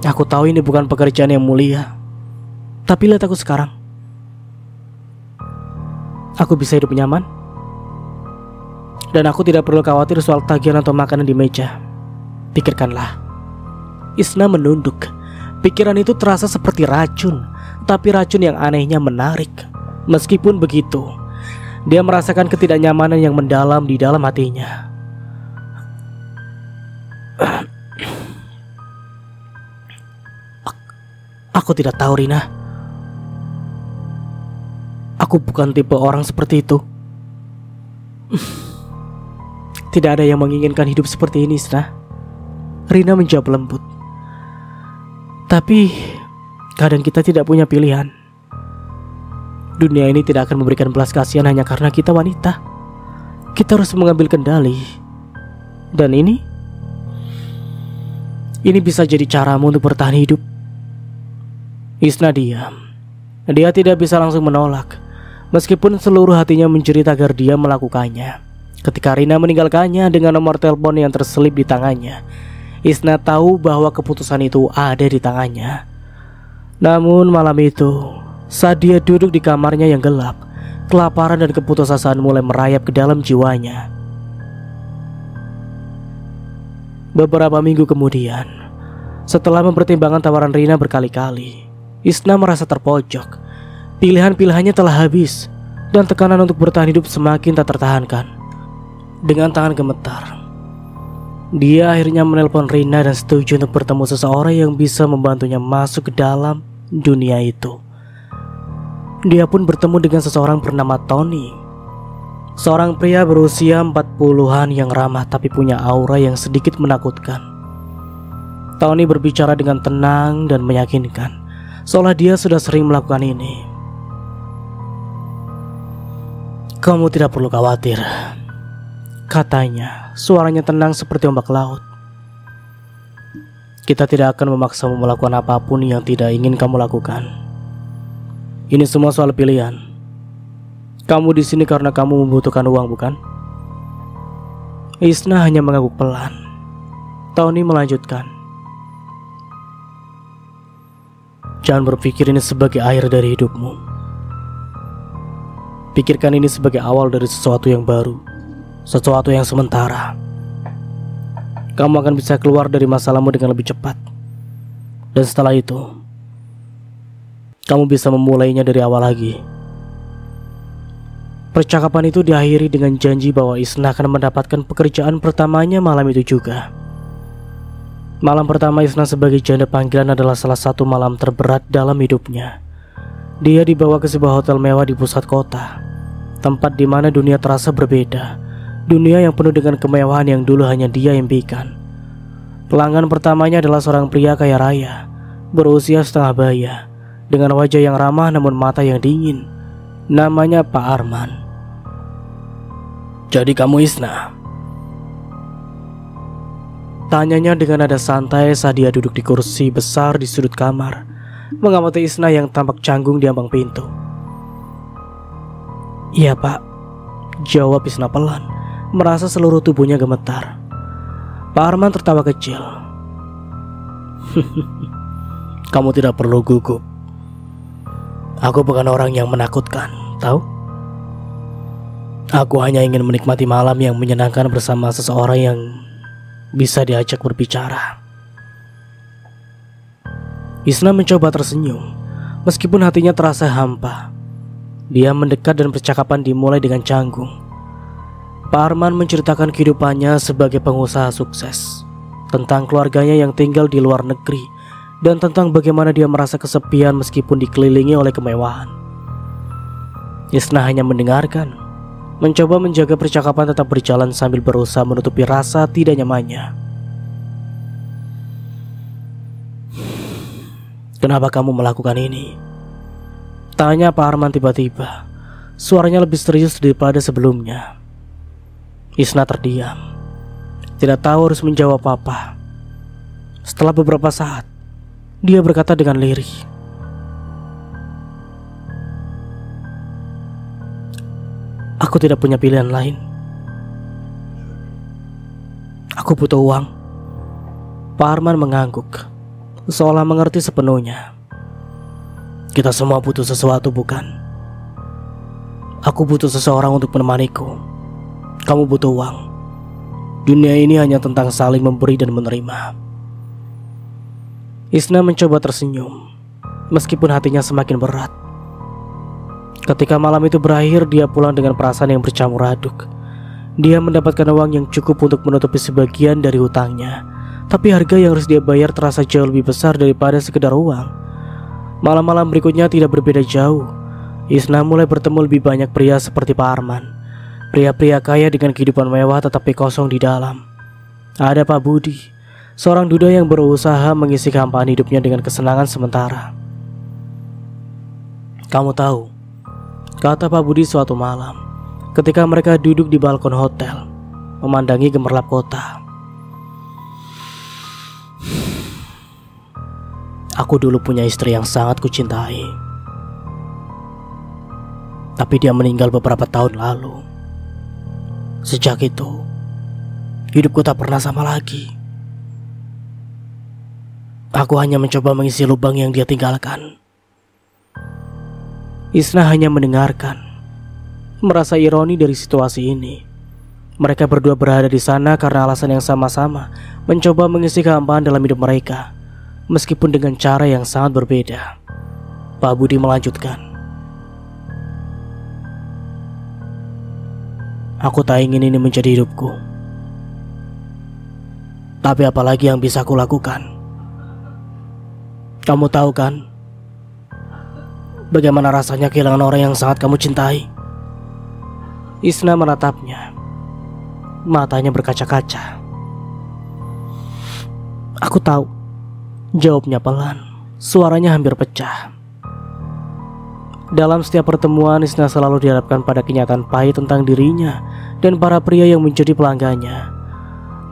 Aku tahu ini bukan pekerjaan yang mulia, tapi lihat aku sekarang. Aku bisa hidup nyaman, dan aku tidak perlu khawatir soal tagihan atau makanan di meja. Pikirkanlah. Isna menunduk. Pikiran itu terasa seperti racun, tapi racun yang anehnya menarik. Meskipun begitu, dia merasakan ketidaknyamanan yang mendalam di dalam hatinya. Aku tidak tahu, Rina. Aku bukan tipe orang seperti itu. Tidak ada yang menginginkan hidup seperti ini, Isna. Rina menjawab lembut. Tapi kadang kita tidak punya pilihan. Dunia ini tidak akan memberikan belas kasihan hanya karena kita wanita. Kita harus mengambil kendali. Dan ini bisa jadi caramu untuk bertahan hidup. Isna diam. Dia tidak bisa langsung menolak, meskipun seluruh hatinya menjerit agar dia melakukannya. Ketika Rina meninggalkannya dengan nomor telepon yang terselip di tangannya, Isna tahu bahwa keputusan itu ada di tangannya. Namun malam itu, saat dia duduk di kamarnya yang gelap, kelaparan dan keputusasaan mulai merayap ke dalam jiwanya. Beberapa minggu kemudian, setelah mempertimbangkan tawaran Rina berkali-kali, Isna merasa terpojok. Pilihan-pilihannya telah habis, dan tekanan untuk bertahan hidup semakin tak tertahankan. Dengan tangan gemetar, dia akhirnya menelpon Rina dan setuju untuk bertemu seseorang yang bisa membantunya masuk ke dalam dunia itu. Dia pun bertemu dengan seseorang bernama Tony. Seorang pria berusia 40-an yang ramah tapi punya aura yang sedikit menakutkan. Tony berbicara dengan tenang dan meyakinkan, seolah dia sudah sering melakukan ini. Kamu tidak perlu khawatir, katanya, suaranya tenang seperti ombak laut. Kita tidak akan memaksamu melakukan apapun yang tidak ingin kamu lakukan. Ini semua soal pilihan. Kamu di sini karena kamu membutuhkan uang, bukan? Isna hanya mengangguk pelan. Tony melanjutkan. Jangan berpikir ini sebagai akhir dari hidupmu. Pikirkan ini sebagai awal dari sesuatu yang baru, sesuatu yang sementara. Kamu akan bisa keluar dari masalahmu dengan lebih cepat. Dan setelah itu, kamu bisa memulainya dari awal lagi. Percakapan itu diakhiri dengan janji bahwa Isna akan mendapatkan pekerjaan pertamanya malam itu juga. Malam pertama Isna sebagai janda panggilan adalah salah satu malam terberat dalam hidupnya. Dia dibawa ke sebuah hotel mewah di pusat kota, tempat di mana dunia terasa berbeda. Dunia yang penuh dengan kemewahan yang dulu hanya dia impikan. Pelanggan pertamanya adalah seorang pria kaya raya, berusia setengah baya, dengan wajah yang ramah namun mata yang dingin. Namanya Pak Arman. "Jadi kamu Isna?" tanyanya dengan nada santai saat dia duduk di kursi besar di sudut kamar, mengamati Isna yang tampak canggung di ambang pintu. "Iya Pak," jawab Isna pelan, merasa seluruh tubuhnya gemetar. Pak Arman tertawa kecil. "Kamu tidak perlu gugup. Aku bukan orang yang menakutkan, tahu? Aku hanya ingin menikmati malam yang menyenangkan bersama seseorang yang bisa diajak berbicara." Isna mencoba tersenyum, meskipun hatinya terasa hampa. Dia mendekat dan percakapan dimulai dengan canggung. Pak Arman menceritakan kehidupannya sebagai pengusaha sukses, tentang keluarganya yang tinggal di luar negeri, dan tentang bagaimana dia merasa kesepian meskipun dikelilingi oleh kemewahan. Isna hanya mendengarkan, mencoba menjaga percakapan tetap berjalan sambil berusaha menutupi rasa tidak nyamannya. "Kenapa kamu melakukan ini?" tanya Pak Arman tiba-tiba. Suaranya lebih serius daripada sebelumnya. Isna terdiam, tidak tahu harus menjawab apa. Setelah beberapa saat, dia berkata dengan lirih, "Aku tidak punya pilihan lain. Aku butuh uang." Pak Arman mengangguk, seolah mengerti sepenuhnya. "Kita semua butuh sesuatu, bukan? Aku butuh seseorang untuk menemaniku. Kamu butuh uang. Dunia ini hanya tentang saling memberi dan menerima." Isna mencoba tersenyum, meskipun hatinya semakin berat. Ketika malam itu berakhir, dia pulang dengan perasaan yang bercampur aduk. Dia mendapatkan uang yang cukup untuk menutupi sebagian dari hutangnya, tapi harga yang harus dia bayar terasa jauh lebih besar daripada sekedar uang. Malam-malam berikutnya tidak berbeda jauh. Isna mulai bertemu lebih banyak pria seperti Pak Arman. Pria-pria kaya dengan kehidupan mewah tetapi kosong di dalam. Ada Pak Budi, seorang duda yang berusaha mengisi kehampaan hidupnya dengan kesenangan sementara. "Kamu tahu," kata Pak Budi suatu malam, ketika mereka duduk di balkon hotel, memandangi gemerlap kota. "Aku dulu punya istri yang sangat kucintai. Tapi dia meninggal beberapa tahun lalu. Sejak itu, hidupku tak pernah sama lagi. Aku hanya mencoba mengisi lubang yang dia tinggalkan." Isna hanya mendengarkan, merasa ironi dari situasi ini. Mereka berdua berada di sana karena alasan yang sama-sama, mencoba mengisi kehampaan dalam hidup mereka, meskipun dengan cara yang sangat berbeda. Pak Budi melanjutkan, "Aku tak ingin ini menjadi hidupku. Tapi apalagi yang bisa aku lakukan? Kamu tahu kan bagaimana rasanya kehilangan orang yang sangat kamu cintai?" Isna menatapnya, matanya berkaca-kaca. "Aku tahu," jawabnya pelan, suaranya hampir pecah. Dalam setiap pertemuan, Isna selalu dihadapkan pada kenyataan pahit tentang dirinya dan para pria yang menjadi pelanggannya.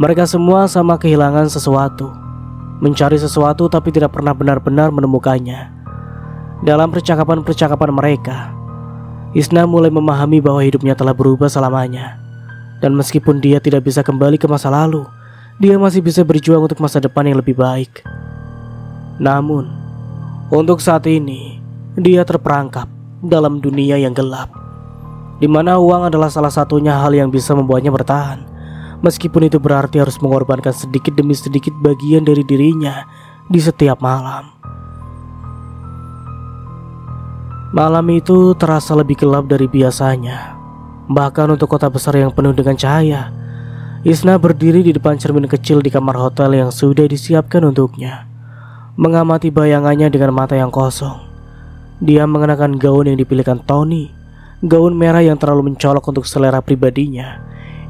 Mereka semua sama kehilangan sesuatu, mencari sesuatu tapi tidak pernah benar-benar menemukannya. Dalam percakapan-percakapan mereka, Isna mulai memahami bahwa hidupnya telah berubah selamanya. Dan meskipun dia tidak bisa kembali ke masa lalu, dia masih bisa berjuang untuk masa depan yang lebih baik. Namun, untuk saat ini, dia terperangkap dalam dunia yang gelap, di mana uang adalah salah satunya hal yang bisa membuatnya bertahan, meskipun itu berarti harus mengorbankan sedikit demi sedikit bagian dari dirinya di setiap malam. Malam itu terasa lebih gelap dari biasanya, bahkan untuk kota besar yang penuh dengan cahaya. Isna berdiri di depan cermin kecil di kamar hotel yang sudah disiapkan untuknya, mengamati bayangannya dengan mata yang kosong. Dia mengenakan gaun yang dipilihkan Tony, gaun merah yang terlalu mencolok untuk selera pribadinya,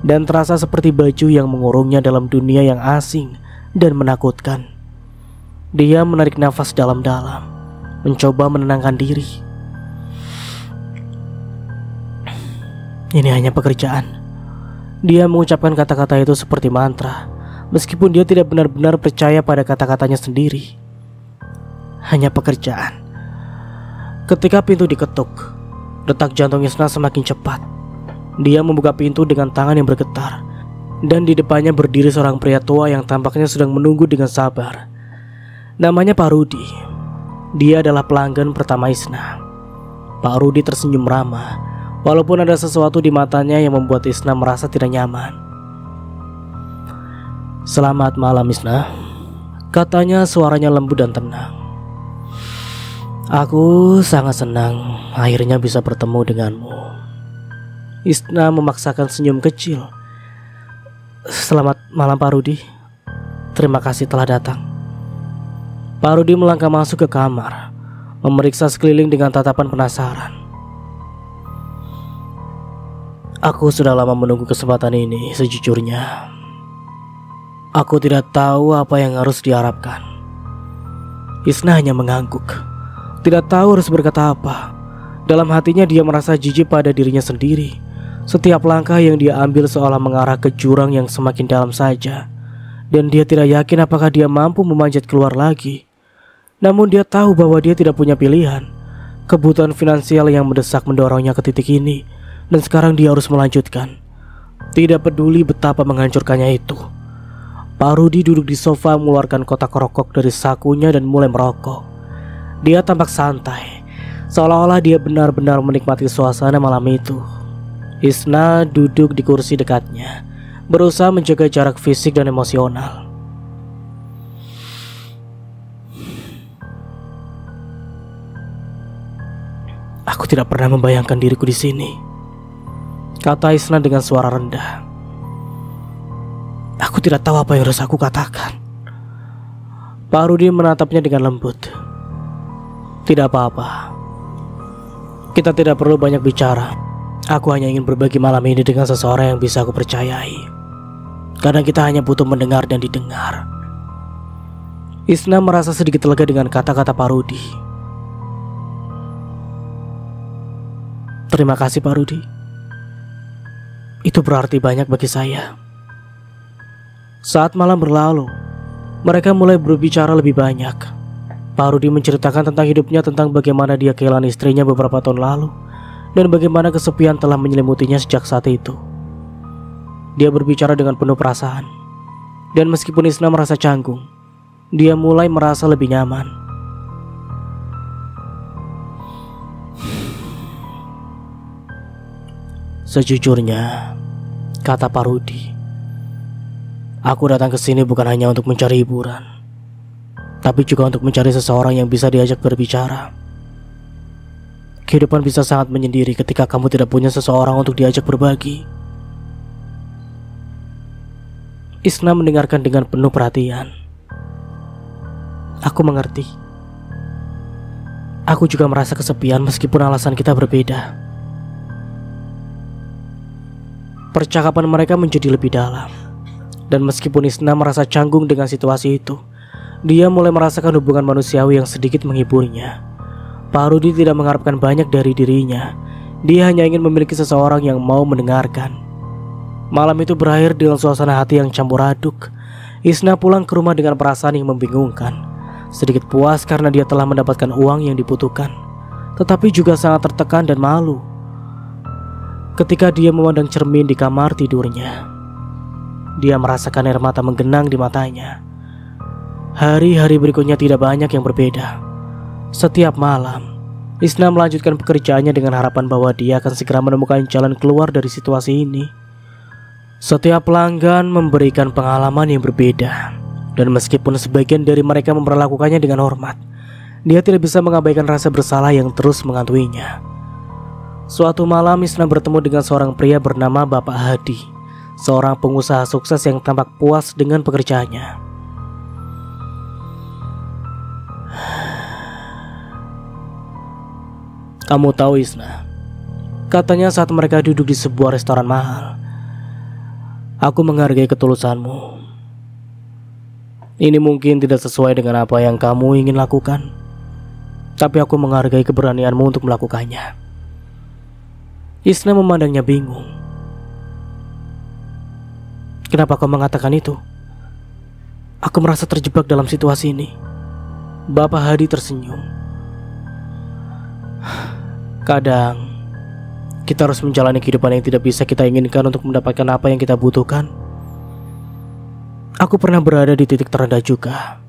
dan terasa seperti baju yang mengurungnya dalam dunia yang asing dan menakutkan. Dia menarik nafas dalam-dalam, mencoba menenangkan diri. Ini hanya pekerjaan. Dia mengucapkan kata-kata itu seperti mantra, meskipun dia tidak benar-benar percaya pada kata-katanya sendiri. Hanya pekerjaan. Ketika pintu diketuk, detak jantung Isna semakin cepat. Dia membuka pintu dengan tangan yang bergetar, dan di depannya berdiri seorang pria tua yang tampaknya sedang menunggu dengan sabar. Namanya Pak Rudi. Dia adalah pelanggan pertama Isna. Pak Rudi tersenyum ramah, walaupun ada sesuatu di matanya yang membuat Isna merasa tidak nyaman. "Selamat malam Isna," katanya, suaranya lembut dan tenang. "Aku sangat senang akhirnya bisa bertemu denganmu." Isna memaksakan senyum kecil. "Selamat malam Pak Rudi. Terima kasih telah datang." Pak Rudi melangkah masuk ke kamar, memeriksa sekeliling dengan tatapan penasaran. "Aku sudah lama menunggu kesempatan ini. Sejujurnya, aku tidak tahu apa yang harus diharapkan." Isna hanya mengangguk, tidak tahu harus berkata apa. Dalam hatinya dia merasa jijik pada dirinya sendiri. Setiap langkah yang dia ambil seolah mengarah ke jurang yang semakin dalam saja, dan dia tidak yakin apakah dia mampu memanjat keluar lagi. Namun dia tahu bahwa dia tidak punya pilihan. Kebutuhan finansial yang mendesak mendorongnya ke titik ini, dan sekarang dia harus melanjutkan. Tidak peduli betapa menghancurkannya itu. Pak Rudi duduk di sofa mengeluarkan kotak rokok dari sakunya dan mulai merokok. Dia tampak santai, seolah-olah dia benar-benar menikmati suasana malam itu. Isna duduk di kursi dekatnya, berusaha menjaga jarak fisik dan emosional. "Aku tidak pernah membayangkan diriku di sini," kata Isna dengan suara rendah. "Aku tidak tahu apa yang harus aku katakan." Pak Rudi menatapnya dengan lembut. "Tidak apa-apa. Kita tidak perlu banyak bicara. Aku hanya ingin berbagi malam ini dengan seseorang yang bisa aku percayai. Karena kita hanya butuh mendengar dan didengar." Isna merasa sedikit lega dengan kata-kata Pak Rudi. "Terima kasih Pak Rudi. Itu berarti banyak bagi saya." Saat malam berlalu, mereka mulai berbicara lebih banyak. Pak Rudi menceritakan tentang hidupnya, tentang bagaimana dia kehilangan istrinya beberapa tahun lalu, dan bagaimana kesepian telah menyelimutinya sejak saat itu. Dia berbicara dengan penuh perasaan, dan meskipun Isna merasa canggung, dia mulai merasa lebih nyaman. "Sejujurnya," kata Pak Rudi, "aku datang ke sini bukan hanya untuk mencari hiburan, tapi juga untuk mencari seseorang yang bisa diajak berbicara. Kehidupan bisa sangat menyendiri ketika kamu tidak punya seseorang untuk diajak berbagi." Isna mendengarkan dengan penuh perhatian. "Aku mengerti. Aku juga merasa kesepian meskipun alasan kita berbeda." Percakapan mereka menjadi lebih dalam, dan meskipun Isna merasa canggung dengan situasi itu, dia mulai merasakan hubungan manusiawi yang sedikit menghiburnya. Pak Rudi tidak mengharapkan banyak dari dirinya. Dia hanya ingin memiliki seseorang yang mau mendengarkan. Malam itu berakhir dengan suasana hati yang campur aduk. Isna pulang ke rumah dengan perasaan yang membingungkan. Sedikit puas karena dia telah mendapatkan uang yang dibutuhkan, tetapi juga sangat tertekan dan malu ketika dia memandang cermin di kamar tidurnya. Dia merasakan air mata menggenang di matanya. Hari-hari berikutnya tidak banyak yang berbeda. Setiap malam, Isna melanjutkan pekerjaannya dengan harapan bahwa dia akan segera menemukan jalan keluar dari situasi ini. Setiap pelanggan memberikan pengalaman yang berbeda, dan meskipun sebagian dari mereka memperlakukannya dengan hormat, dia tidak bisa mengabaikan rasa bersalah yang terus menghantui-nya. Suatu malam Isna bertemu dengan seorang pria bernama Bapak Hadi, seorang pengusaha sukses yang tampak puas dengan pekerjaannya. Kamu tahu Isna, katanya saat mereka duduk di sebuah restoran mahal, aku menghargai ketulusanmu. Ini mungkin tidak sesuai dengan apa yang kamu ingin lakukan, tapi aku menghargai keberanianmu untuk melakukannya. Isna memandangnya bingung. Kenapa kau mengatakan itu? Aku merasa terjebak dalam situasi ini. Bapak Hadi tersenyum. Kadang kita harus menjalani kehidupan yang tidak bisa kita inginkan untuk mendapatkan apa yang kita butuhkan. Aku pernah berada di titik terendah juga,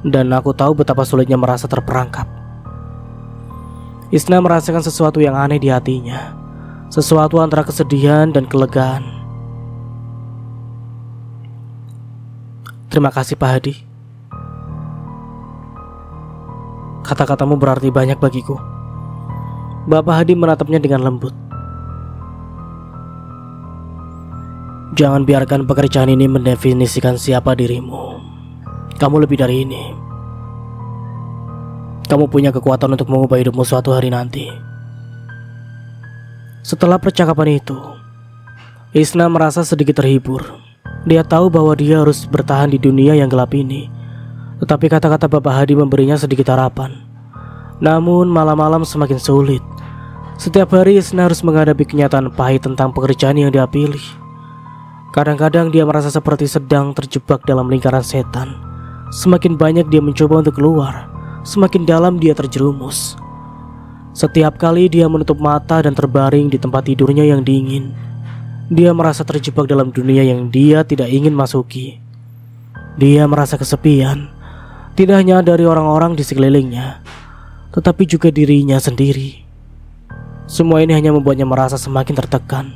dan aku tahu betapa sulitnya merasa terperangkap. Isna merasakan sesuatu yang aneh di hatinya, sesuatu antara kesedihan dan kelegaan. Terima kasih Pak Hadi. Kata-katamu berarti banyak bagiku. Bapak Hadi menatapnya dengan lembut. Jangan biarkan pekerjaan ini mendefinisikan siapa dirimu. Kamu lebih dari ini. Kamu punya kekuatan untuk mengubah hidupmu suatu hari nanti. Setelah percakapan itu, Isna merasa sedikit terhibur. Dia tahu bahwa dia harus bertahan di dunia yang gelap ini. Tetapi kata-kata Bapak Hadi memberinya sedikit harapan. Namun malam-malam semakin sulit. Setiap hari Isna harus menghadapi kenyataan pahit tentang pekerjaan yang dia pilih. Kadang-kadang dia merasa seperti sedang terjebak dalam lingkaran setan. Semakin banyak dia mencoba untuk keluar, semakin dalam dia terjerumus. Setiap kali dia menutup mata dan terbaring di tempat tidurnya yang dingin, dia merasa terjebak dalam dunia yang dia tidak ingin masuki. Dia merasa kesepian, tidak hanya dari orang-orang di sekelilingnya, tetapi juga dirinya sendiri. Semua ini hanya membuatnya merasa semakin tertekan.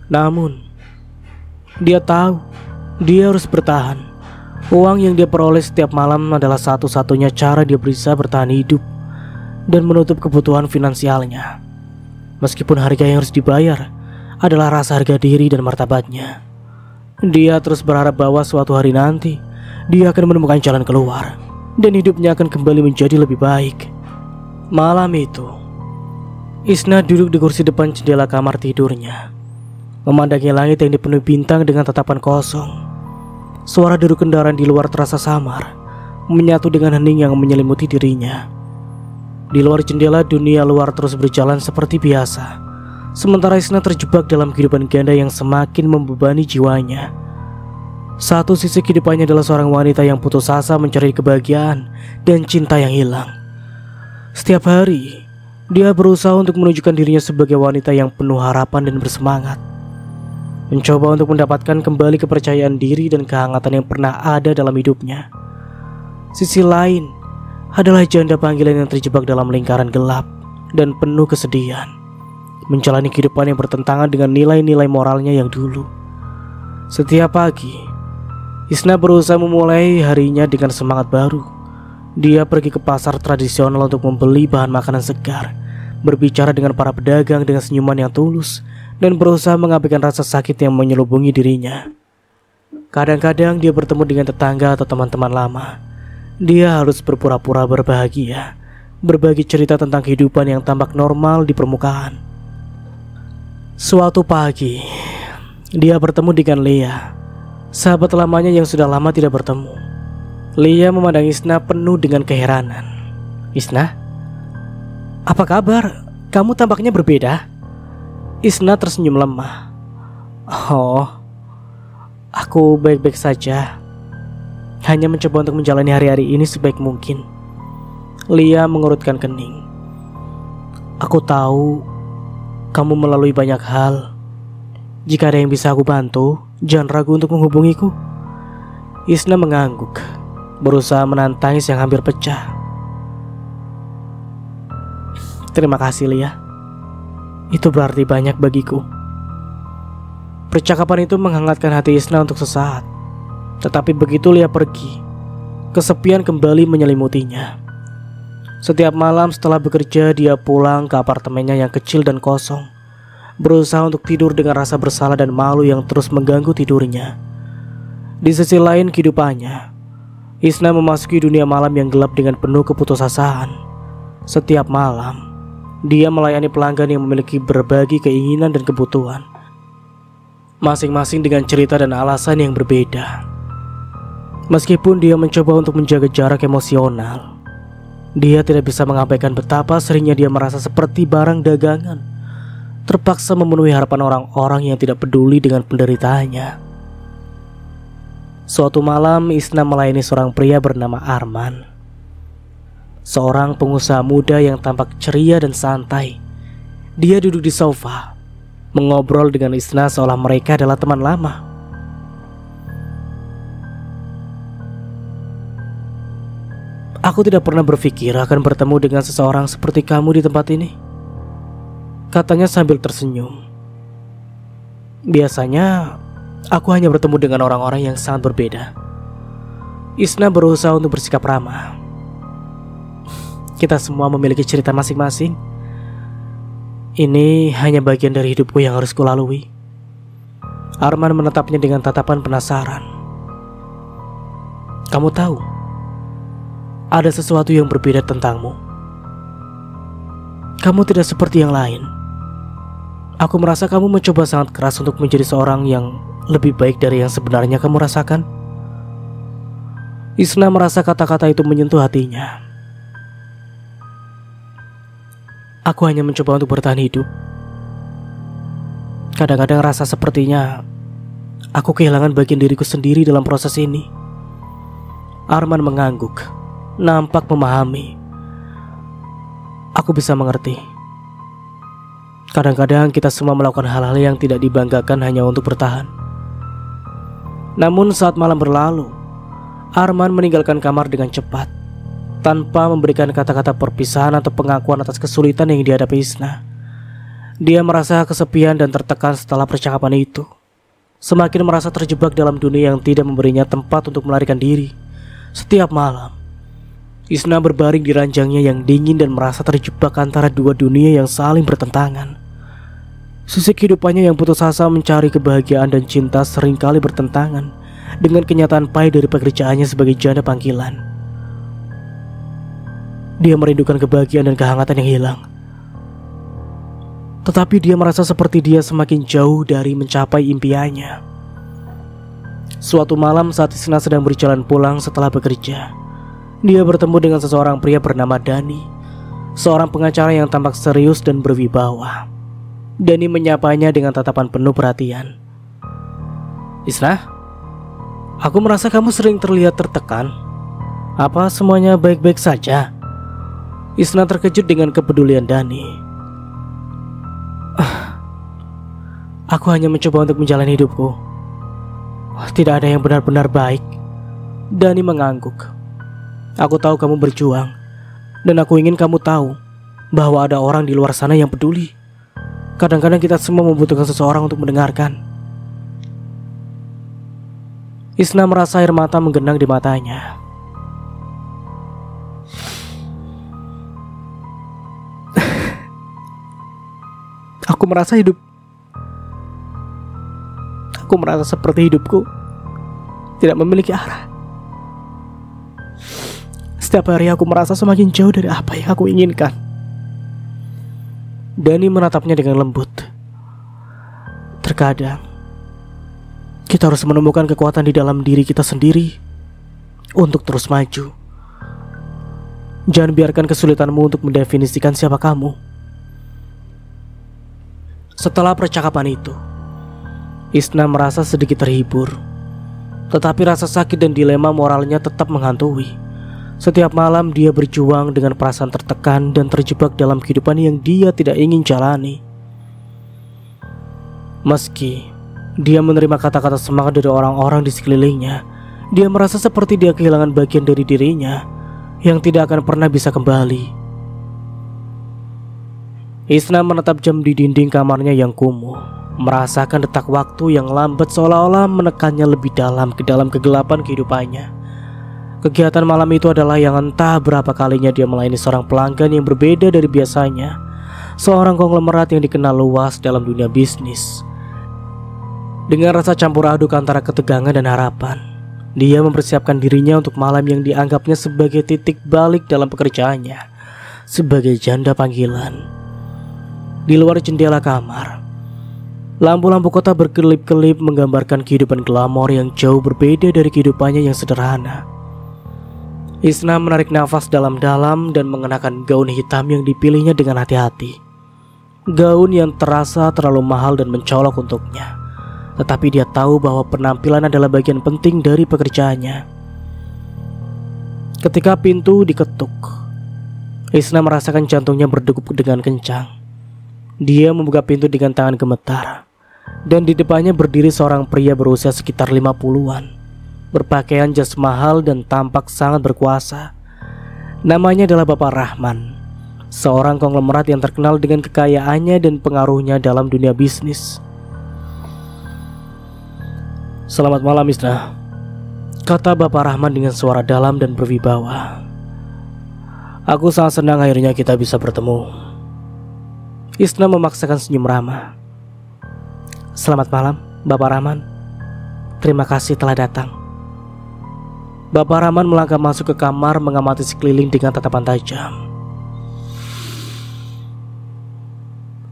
Namun, dia tahu dia harus bertahan. Uang yang dia peroleh setiap malam adalah satu-satunya cara dia bisa bertahan hidup dan menutup kebutuhan finansialnya. Meskipun harga yang harus dibayar adalah rasa harga diri dan martabatnya, dia terus berharap bahwa suatu hari nanti dia akan menemukan jalan keluar dan hidupnya akan kembali menjadi lebih baik. Malam itu, Isna duduk di kursi depan jendela kamar tidurnya, memandangi langit yang dipenuhi bintang dengan tatapan kosong. Suara deru kendaraan di luar terasa samar, menyatu dengan hening yang menyelimuti dirinya. Di luar jendela, dunia luar terus berjalan seperti biasa, sementara Isna terjebak dalam kehidupan ganda yang semakin membebani jiwanya. Satu sisi kehidupannya adalah seorang wanita yang putus asa mencari kebahagiaan dan cinta yang hilang. Setiap hari, dia berusaha untuk menunjukkan dirinya sebagai wanita yang penuh harapan dan bersemangat, mencoba untuk mendapatkan kembali kepercayaan diri dan kehangatan yang pernah ada dalam hidupnya. Sisi lain adalah janda panggilan yang terjebak dalam lingkaran gelap dan penuh kesedihan, menjalani kehidupan yang bertentangan dengan nilai-nilai moralnya yang dulu. Setiap pagi, Isna berusaha memulai harinya dengan semangat baru. Dia pergi ke pasar tradisional untuk membeli bahan makanan segar, berbicara dengan para pedagang dengan senyuman yang tulus, dan berusaha mengabaikan rasa sakit yang menyelubungi dirinya. Kadang-kadang dia bertemu dengan tetangga atau teman-teman lama. Dia harus berpura-pura berbahagia, berbagi cerita tentang kehidupan yang tampak normal di permukaan. Suatu pagi, dia bertemu dengan Lia, sahabat lamanya yang sudah lama tidak bertemu. Lia memandang Isna penuh dengan keheranan. Isna, apa kabar? Kamu tampaknya berbeda. Isna tersenyum lemah. Oh, aku baik-baik saja. Hanya mencoba untuk menjalani hari-hari ini sebaik mungkin. Lia mengurutkan kening. Aku tahu kamu melalui banyak hal. Jika ada yang bisa aku bantu, jangan ragu untuk menghubungiku. Isna mengangguk, berusaha menahan tangis yang hampir pecah. Terima kasih Lia. Itu berarti banyak bagiku. Percakapan itu menghangatkan hati Isna untuk sesaat. Tetapi begitu Lia pergi, kesepian kembali menyelimutinya. Setiap malam setelah bekerja, dia pulang ke apartemennya yang kecil dan kosong, berusaha untuk tidur dengan rasa bersalah dan malu yang terus mengganggu tidurnya. Di sisi lain kehidupannya, Isna memasuki dunia malam yang gelap dengan penuh keputusasaan. Setiap malam, dia melayani pelanggan yang memiliki berbagai keinginan dan kebutuhan, masing-masing dengan cerita dan alasan yang berbeda. Meskipun dia mencoba untuk menjaga jarak emosional, dia tidak bisa mengabaikan betapa seringnya dia merasa seperti barang dagangan, terpaksa memenuhi harapan orang-orang yang tidak peduli dengan penderitaannya. Suatu malam, Isna melayani seorang pria bernama Arman, seorang pengusaha muda yang tampak ceria dan santai. Dia duduk di sofa, mengobrol dengan Isna seolah mereka adalah teman lama. "Aku tidak pernah berpikir akan bertemu dengan seseorang seperti kamu di tempat ini," katanya sambil tersenyum. "Biasanya aku hanya bertemu dengan orang-orang yang sangat berbeda." Isna berusaha untuk bersikap ramah. "Kita semua memiliki cerita masing-masing. Ini hanya bagian dari hidupku yang harus kulalui." Arman menatapnya dengan tatapan penasaran. "Kamu tahu, ada sesuatu yang berbeda tentangmu. Kamu tidak seperti yang lain. Aku merasa kamu mencoba sangat keras untuk menjadi seorang yang lebih baik dari yang sebenarnya kamu rasakan." Isna merasa kata-kata itu menyentuh hatinya. "Aku hanya mencoba untuk bertahan hidup. Kadang-kadang rasa sepertinya aku kehilangan bagian diriku sendiri dalam proses ini." Arman mengangguk, nampak memahami. "Aku bisa mengerti. Kadang-kadang kita semua melakukan hal-hal yang tidak dibanggakan hanya untuk bertahan." Namun saat malam berlalu, Arman meninggalkan kamar dengan cepat, tanpa memberikan kata-kata perpisahan atau pengakuan atas kesulitan yang dihadapi Isna. Dia merasa kesepian dan tertekan setelah percakapan itu, semakin merasa terjebak dalam dunia yang tidak memberinya tempat untuk melarikan diri. Setiap malam, Isna berbaring di ranjangnya yang dingin dan merasa terjebak antara dua dunia yang saling bertentangan. Sisi kehidupannya yang putus asa mencari kebahagiaan dan cinta seringkali bertentangan dengan kenyataan pahit dari pekerjaannya sebagai janda panggilan. Dia merindukan kebahagiaan dan kehangatan yang hilang, tetapi dia merasa seperti dia semakin jauh dari mencapai impiannya. Suatu malam saat Isna sedang berjalan pulang setelah bekerja, dia bertemu dengan seseorang pria bernama Dani, seorang pengacara yang tampak serius dan berwibawa. Dani menyapanya dengan tatapan penuh perhatian. "Isna, aku merasa kamu sering terlihat tertekan. Apa semuanya baik-baik saja?" Isna terkejut dengan kepedulian Dani. "Aku hanya mencoba untuk menjalani hidupku. Tidak ada yang benar-benar baik." Dani mengangguk. "Aku tahu kamu berjuang, dan aku ingin kamu tahu bahwa ada orang di luar sana yang peduli. Kadang-kadang kita semua membutuhkan seseorang untuk mendengarkan." Isna merasa air mata menggenang di matanya. Aku merasa seperti hidupku tidak memiliki arah. Setiap hari aku merasa semakin jauh dari apa yang aku inginkan." Dani menatapnya dengan lembut. "Terkadang kita harus menemukan kekuatan di dalam diri kita sendiri untuk terus maju. Jangan biarkan kesulitanmu untuk mendefinisikan siapa kamu." Setelah percakapan itu, Isna merasa sedikit terhibur, tetapi rasa sakit dan dilema moralnya tetap menghantui. Setiap malam dia berjuang dengan perasaan tertekan dan terjebak dalam kehidupan yang dia tidak ingin jalani. Meski dia menerima kata-kata semangat dari orang-orang di sekelilingnya, dia merasa seperti dia kehilangan bagian dari dirinya yang tidak akan pernah bisa kembali. Isna menatap jam di dinding kamarnya yang kumuh, merasakan detak waktu yang lambat seolah-olah menekannya lebih dalam ke dalam kegelapan kehidupannya. Kegiatan malam itu adalah yang entah berapa kalinya dia melayani seorang pelanggan yang berbeda dari biasanya, seorang konglomerat yang dikenal luas dalam dunia bisnis. Dengan rasa campur aduk antara ketegangan dan harapan, dia mempersiapkan dirinya untuk malam yang dianggapnya sebagai titik balik dalam pekerjaannya. sebagai janda panggilan. Di luar jendela kamar, lampu-lampu kota berkelip-kelip menggambarkan kehidupan glamor yang jauh berbeda dari kehidupannya yang sederhana. Isna menarik nafas dalam-dalam dan mengenakan gaun hitam yang dipilihnya dengan hati-hati. Gaun yang terasa terlalu mahal dan mencolok untuknya, tetapi dia tahu bahwa penampilan adalah bagian penting dari pekerjaannya. Ketika pintu diketuk, Isna merasakan jantungnya berdegup dengan kencang. Dia membuka pintu dengan tangan gemetar, dan di depannya berdiri seorang pria berusia sekitar 50-an, berpakaian jas mahal dan tampak sangat berkuasa. Namanya adalah Bapak Rahman, seorang konglomerat yang terkenal dengan kekayaannya dan pengaruhnya dalam dunia bisnis. "Selamat malam, Isna," kata Bapak Rahman dengan suara dalam dan berwibawa. "Aku sangat senang akhirnya kita bisa bertemu." Isna memaksakan senyum ramah. "Selamat malam, Bapak Rahman. Terima kasih telah datang." Bapak Rahman melangkah masuk ke kamar mengamati sekeliling dengan tatapan tajam.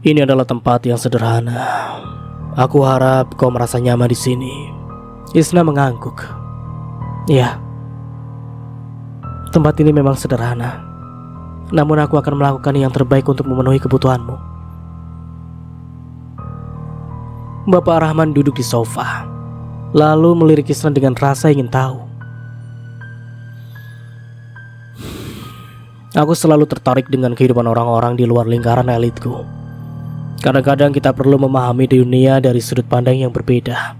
"Ini adalah tempat yang sederhana. Aku harap kau merasa nyaman di sini." Isna mengangguk. "Ya, tempat ini memang sederhana. Namun aku akan melakukan yang terbaik untuk memenuhi kebutuhanmu." Bapak Rahman duduk di sofa, lalu melirik Isna dengan rasa ingin tahu. "Aku selalu tertarik dengan kehidupan orang-orang di luar lingkaran elitku. Kadang-kadang kita perlu memahami dunia dari sudut pandang yang berbeda."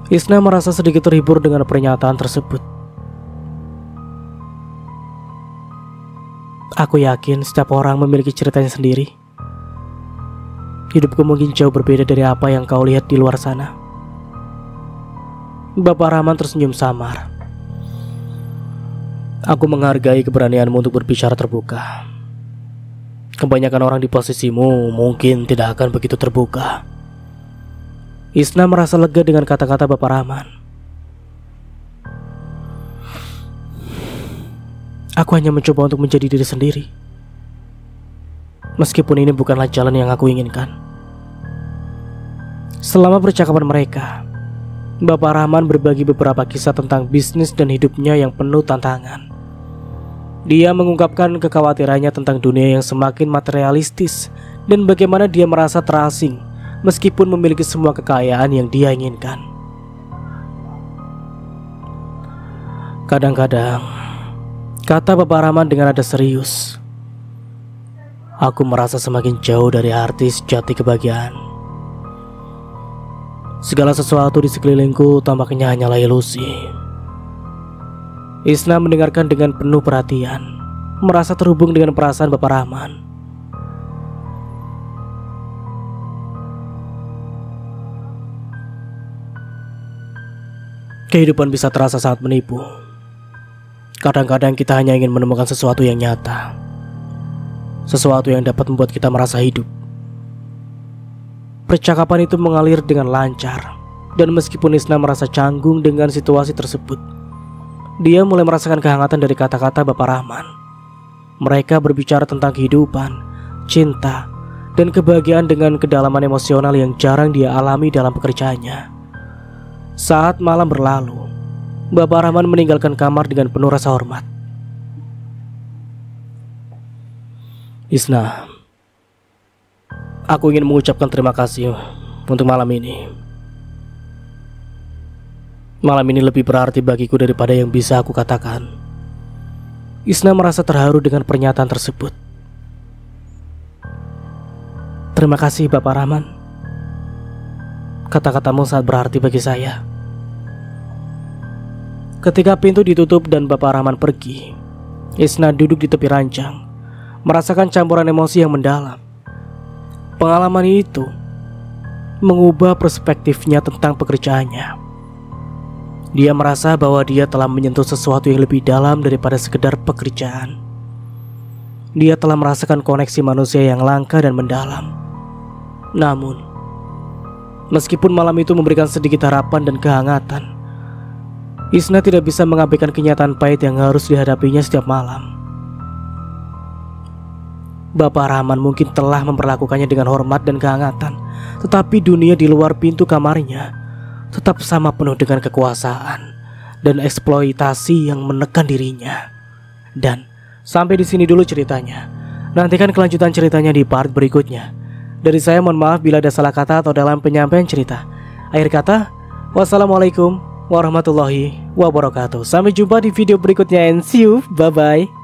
Isna merasa sedikit terhibur dengan pernyataan tersebut. "Aku yakin setiap orang memiliki ceritanya sendiri. Hidupku mungkin jauh berbeda dari apa yang kau lihat di luar sana." Bapak Rahman tersenyum samar. "Aku menghargai keberanianmu untuk berbicara terbuka. Kebanyakan orang di posisimu mungkin tidak akan begitu terbuka." Isna merasa lega dengan kata-kata Bapak Rahman. "Aku hanya mencoba untuk menjadi diri sendiri. Meskipun ini bukanlah jalan yang aku inginkan." Selama percakapan mereka, Bapak Rahman berbagi beberapa kisah tentang bisnis dan hidupnya yang penuh tantangan. Dia mengungkapkan kekhawatirannya tentang dunia yang semakin materialistis dan bagaimana dia merasa terasing meskipun memiliki semua kekayaan yang dia inginkan. "Kadang-kadang," kata Bapak Rahman dengan nada serius, "aku merasa semakin jauh dari arti sejati kebahagiaan. Segala sesuatu di sekelilingku tampaknya hanyalah ilusi." Isna mendengarkan dengan penuh perhatian, merasa terhubung dengan perasaan Bapak Rahman. Kehidupan bisa terasa sangat menipu. Kadang-kadang kita hanya ingin menemukan sesuatu yang nyata, sesuatu yang dapat membuat kita merasa hidup. Percakapan itu mengalir dengan lancar, dan meskipun Isna merasa canggung dengan situasi tersebut, dia mulai merasakan kehangatan dari kata-kata Bapak Rahman. Mereka berbicara tentang kehidupan, cinta, dan kebahagiaan dengan kedalaman emosional yang jarang dia alami dalam pekerjaannya. Saat malam berlalu, Bapak Rahman meninggalkan kamar dengan penuh rasa hormat. "Isna, aku ingin mengucapkan terima kasih untuk malam ini. Malam ini lebih berarti bagiku daripada yang bisa aku katakan." Isna merasa terharu dengan pernyataan tersebut. "Terima kasih Bapak Rahman. Kata-katamu sangat berarti bagi saya." Ketika pintu ditutup dan Bapak Rahman pergi, Isna duduk di tepi ranjang, merasakan campuran emosi yang mendalam. Pengalaman itu mengubah perspektifnya tentang pekerjaannya. Dia merasa bahwa dia telah menyentuh sesuatu yang lebih dalam daripada sekedar pekerjaan. Dia telah merasakan koneksi manusia yang langka dan mendalam. Namun, meskipun malam itu memberikan sedikit harapan dan kehangatan, Isna tidak bisa mengabaikan kenyataan pahit yang harus dihadapinya setiap malam. Bapak Rahman mungkin telah memperlakukannya dengan hormat dan kehangatan, tetapi dunia di luar pintu kamarnya tetap sama penuh dengan kekuasaan dan eksploitasi yang menekan dirinya. Dan sampai di sini dulu ceritanya. Nantikan kelanjutan ceritanya di part berikutnya. Dari saya mohon maaf bila ada salah kata atau dalam penyampaian cerita. Akhir kata, wassalamualaikum warahmatullahi wabarakatuh. Sampai jumpa di video berikutnya and see you, bye bye.